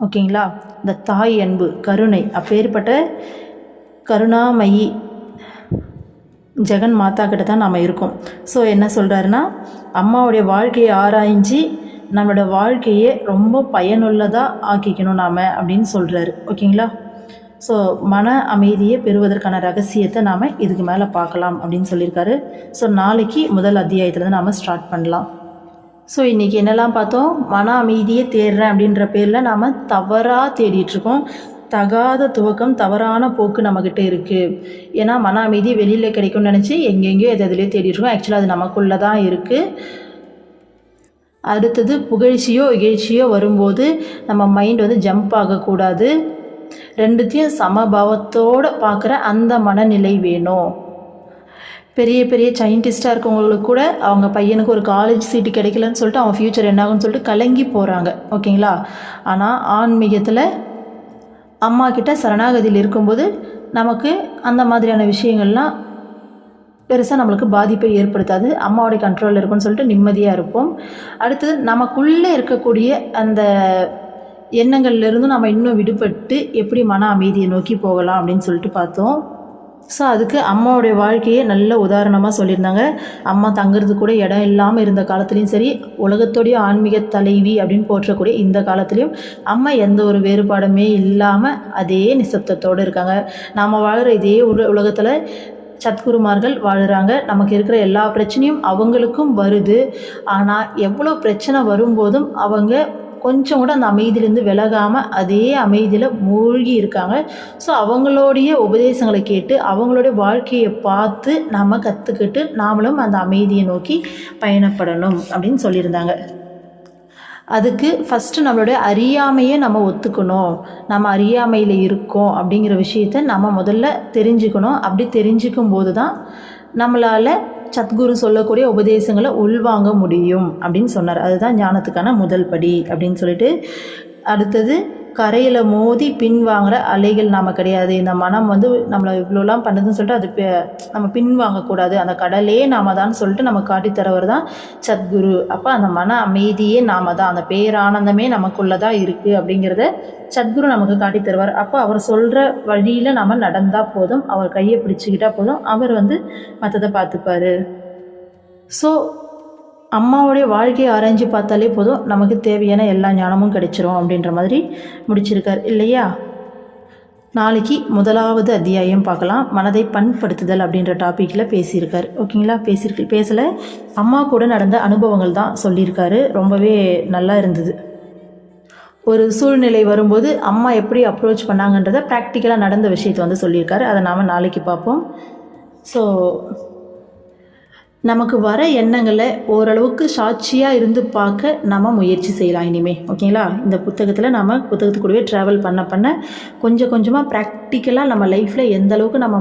ஓகேங்களா? இந்த தாய் அன்பு, கருணை, அப்பேற்பட்ட கருணாமயி ஜெகன் மாதா கிட்ட தான் நாம் இருக்கோம். ஸோ என்ன சொல்கிறாருன்னா, அம்மாவுடைய வாழ்க்கையை ஆராய்ஞ்சு நம்மளோட வாழ்க்கையை ரொம்ப பயனுள்ளதாக ஆக்கிக்கணும் நாம் அப்படின்னு சொல்கிறாரு. ஓகேங்களா? ஸோ மன அமைதியை பெறுவதற்கான ரகசியத்தை நாம் இதுக்கு மேலே பார்க்கலாம் அப்படின்னு சொல்லியிருக்காரு. ஸோ நாளைக்கு முதல் அத்தியாயத்தில் நாம் ஸ்டார்ட் பண்ணலாம். ஸோ இன்றைக்கி என்னெல்லாம் பார்த்தோம்? மன அமைதியை தேடுறேன் அப்படின்ற பேரில் நாம் தவறாக தேடிட்டுருக்கோம். தகாத துவக்கம், தவறான போக்கு நம்மக்கிட்ட இருக்குது. ஏன்னா மன அமைதி வெளியில் கிடைக்கும்னு நினச்சி எங்கெங்கேயோ எதுலேயே தேடிட்டுருக்கோம். ஆக்சுவலாக அது நமக்குள்ளே தான் இருக்குது. அடுத்தது புகழ்ச்சியோ இகழ்ச்சியோ வரும்போது நம்ம மைண்ட் வந்து ஜம்ப் ஆகக்கூடாது. ரெண்டுத்தையும் சமபாவத்தோடு பார்க்குற அந்த மனநிலை வேணும். பெரிய பெரிய சயின்டிஸ்டாக இருக்கவங்களுக்கு கூட அவங்க பையனுக்கு ஒரு காலேஜ் சீட்டு கிடைக்கலன்னு சொல்லிட்டு அவங்க ஃப்யூச்சர் என்னாகும்னு சொல்லிட்டு கலங்கி போகிறாங்க. ஓகேங்களா? ஆனால் ஆன்மீகத்தில் அம்மா கிட்ட சரணாகதியில் இருக்கும்போது நமக்கு அந்த மாதிரியான விஷயங்கள்லாம் பெருசாக நம்மளுக்கு பாதிப்பை ஏற்படுத்தாது. அம்மாவோடைய கண்ட்ரோலில் இருக்குன்னு சொல்லிட்டு நிம்மதியாக இருப்போம். அடுத்தது நமக்குள்ளே இருக்கக்கூடிய அந்த எண்ணங்கள்லேருந்து நம்ம இன்னும் விடுபட்டு எப்படி மன அமைதியை நோக்கி போகலாம் அப்படின்னு சொல்லிட்டு பார்த்தோம். ஸோ அதுக்கு அம்மாவுடைய வாழ்க்கையை நல்ல உதாரணமாக சொல்லியிருந்தாங்க. அம்மா தங்குறது கூட இடம் இல்லாமல் இருந்த காலத்துலேயும் சரி, உலகத்தோடைய ஆன்மீக தலைவி அப்படின்னு போற்றக்கூடிய இந்த காலத்துலேயும் அம்மா எந்த ஒரு வேறுபாடுமே இல்லாமல் அதே நிசப்தத்தோடு இருக்காங்க. நாம் வாழ்கிற இதே உலகத்தில் சத்குருமார்கள் வாழ்கிறாங்க. நமக்கு இருக்கிற எல்லா பிரச்சனையும் அவங்களுக்கும் வருது. ஆனால் எவ்வளோ பிரச்சனை வரும்போதும் அவங்க கொஞ்சம் கூட அந்த அமைதியிலேருந்து விலகாமல் அதே அமைதியில் மூழ்கி இருக்காங்க. ஸோ அவங்களுடைய உபதேசங்களை கேட்டு அவங்களுடைய வாழ்க்கையை பார்த்து நம்ம கற்றுக்கிட்டு நாமளும் அந்த அமைதியை நோக்கி பயணப்படணும் அப்படின்னு சொல்லியிருந்தாங்க. அதுக்கு ஃபஸ்ட்டு நம்மளுடைய அறியாமையே நம்ம ஒத்துக்கணும். நம்ம அறியாமையில் இருக்கோம் அப்படிங்கிற விஷயத்த நம்ம முதல்ல தெரிஞ்சுக்கணும். அப்படி தெரிஞ்சுக்கும் போது தான் நம்மளால் சத்குரு சொல்லக்கூடிய உபதேசங்களை உள்வாங்க முடியும் அப்படின்னு சொன்னார். அதுதான் ஞானத்துக்கான முதல் படி அப்படின்னு சொல்லிட்டு, அடுத்தது கரையில் மோதி பின்வாங்குற அலைகள் நாம் கிடையாது. இந்த மனம் நம்மளை இவ்வளோலாம் பண்ணுதுன்னு சொல்லிட்டு அது நம்ம பின்வாங்கக்கூடாது. அந்த கடலே நாம தான் சொல்லிட்டு நம்ம காட்டித்தரவர் தான் சத்குரு. அப்போ அந்த மன அமைதியே நாம தான், அந்த பேரானந்தமே நமக்குள்ளே தான் இருக்குது அப்படிங்கிறத சத்குரு நமக்கு காட்டித்தருவார். அப்போ அவர் சொல்கிற வழியில் நம்ம நடந்தால் போதும், அவர் கையை பிடிச்சிக்கிட்டால் போதும், அவர் மற்றதை பார்த்துப்பார். ஸோ அம்மாவுடைய வாழ்க்கையை ஆராய்ஞ்சு பார்த்தாலே போதும், நமக்கு தேவையான எல்லா ஞானமும் கிடைச்சிரும் அப்படின்ற மாதிரி முடிச்சிருக்கார் இல்லையா? நாளைக்கு முதலாவது அத்தியாயம் பார்க்கலாம். மனதை பண்படுத்துதல் அப்படின்ற டாப்பிக்கில் பேசியிருக்கார். ஓகேங்களா? பேசலை, அம்மா கூட நடந்த அனுபவங்கள் தான் சொல்லியிருக்காரு. ரொம்பவே நல்லா இருந்தது. ஒரு சூழ்நிலை வரும்போது அம்மா எப்படி அப்ரோச் பண்ணாங்கன்றதை ப்ராக்டிக்கலாக நடந்த விஷயத்தை சொல்லியிருக்காரு. அதை நாம் நாளைக்கு பார்ப்போம். ஸோ நமக்கு வர எண்ணங்களை ஓரளவுக்கு சாட்சியாக இருந்து பார்க்க நம்ம முயற்சி செய்யலாம் இனிமேல். ஓகேங்களா? இந்த புத்தகத்தில் நம்ம புத்தகத்துக்கூடவே ட்ராவல் பண்ண கொஞ்சம் கொஞ்சமாக ப்ராக்டிக்கலாக நம்ம லைஃப்பில் எந்த அளவுக்கு நம்ம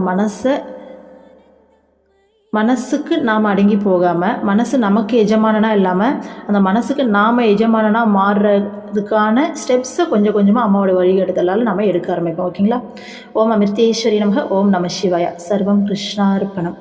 மனசுக்கு நாம் அடங்கி போகாமல், மனசு நமக்கு எஜமானனாக இல்லாமல் அந்த மனசுக்கு நாம் எஜமானனாக மாறுறதுக்கான ஸ்டெப்ஸை கொஞ்சம் கொஞ்சமாக அம்மாவோட வழிகாட்டுதலால் நம்ம எடுக்க ஆரம்பிப்போம். ஓகேங்களா? ஓம் அமிர்தேஸ்வரி நமக. ஓம் நம சிவாய. சர்வம் கிருஷ்ணார்ப்பணம்.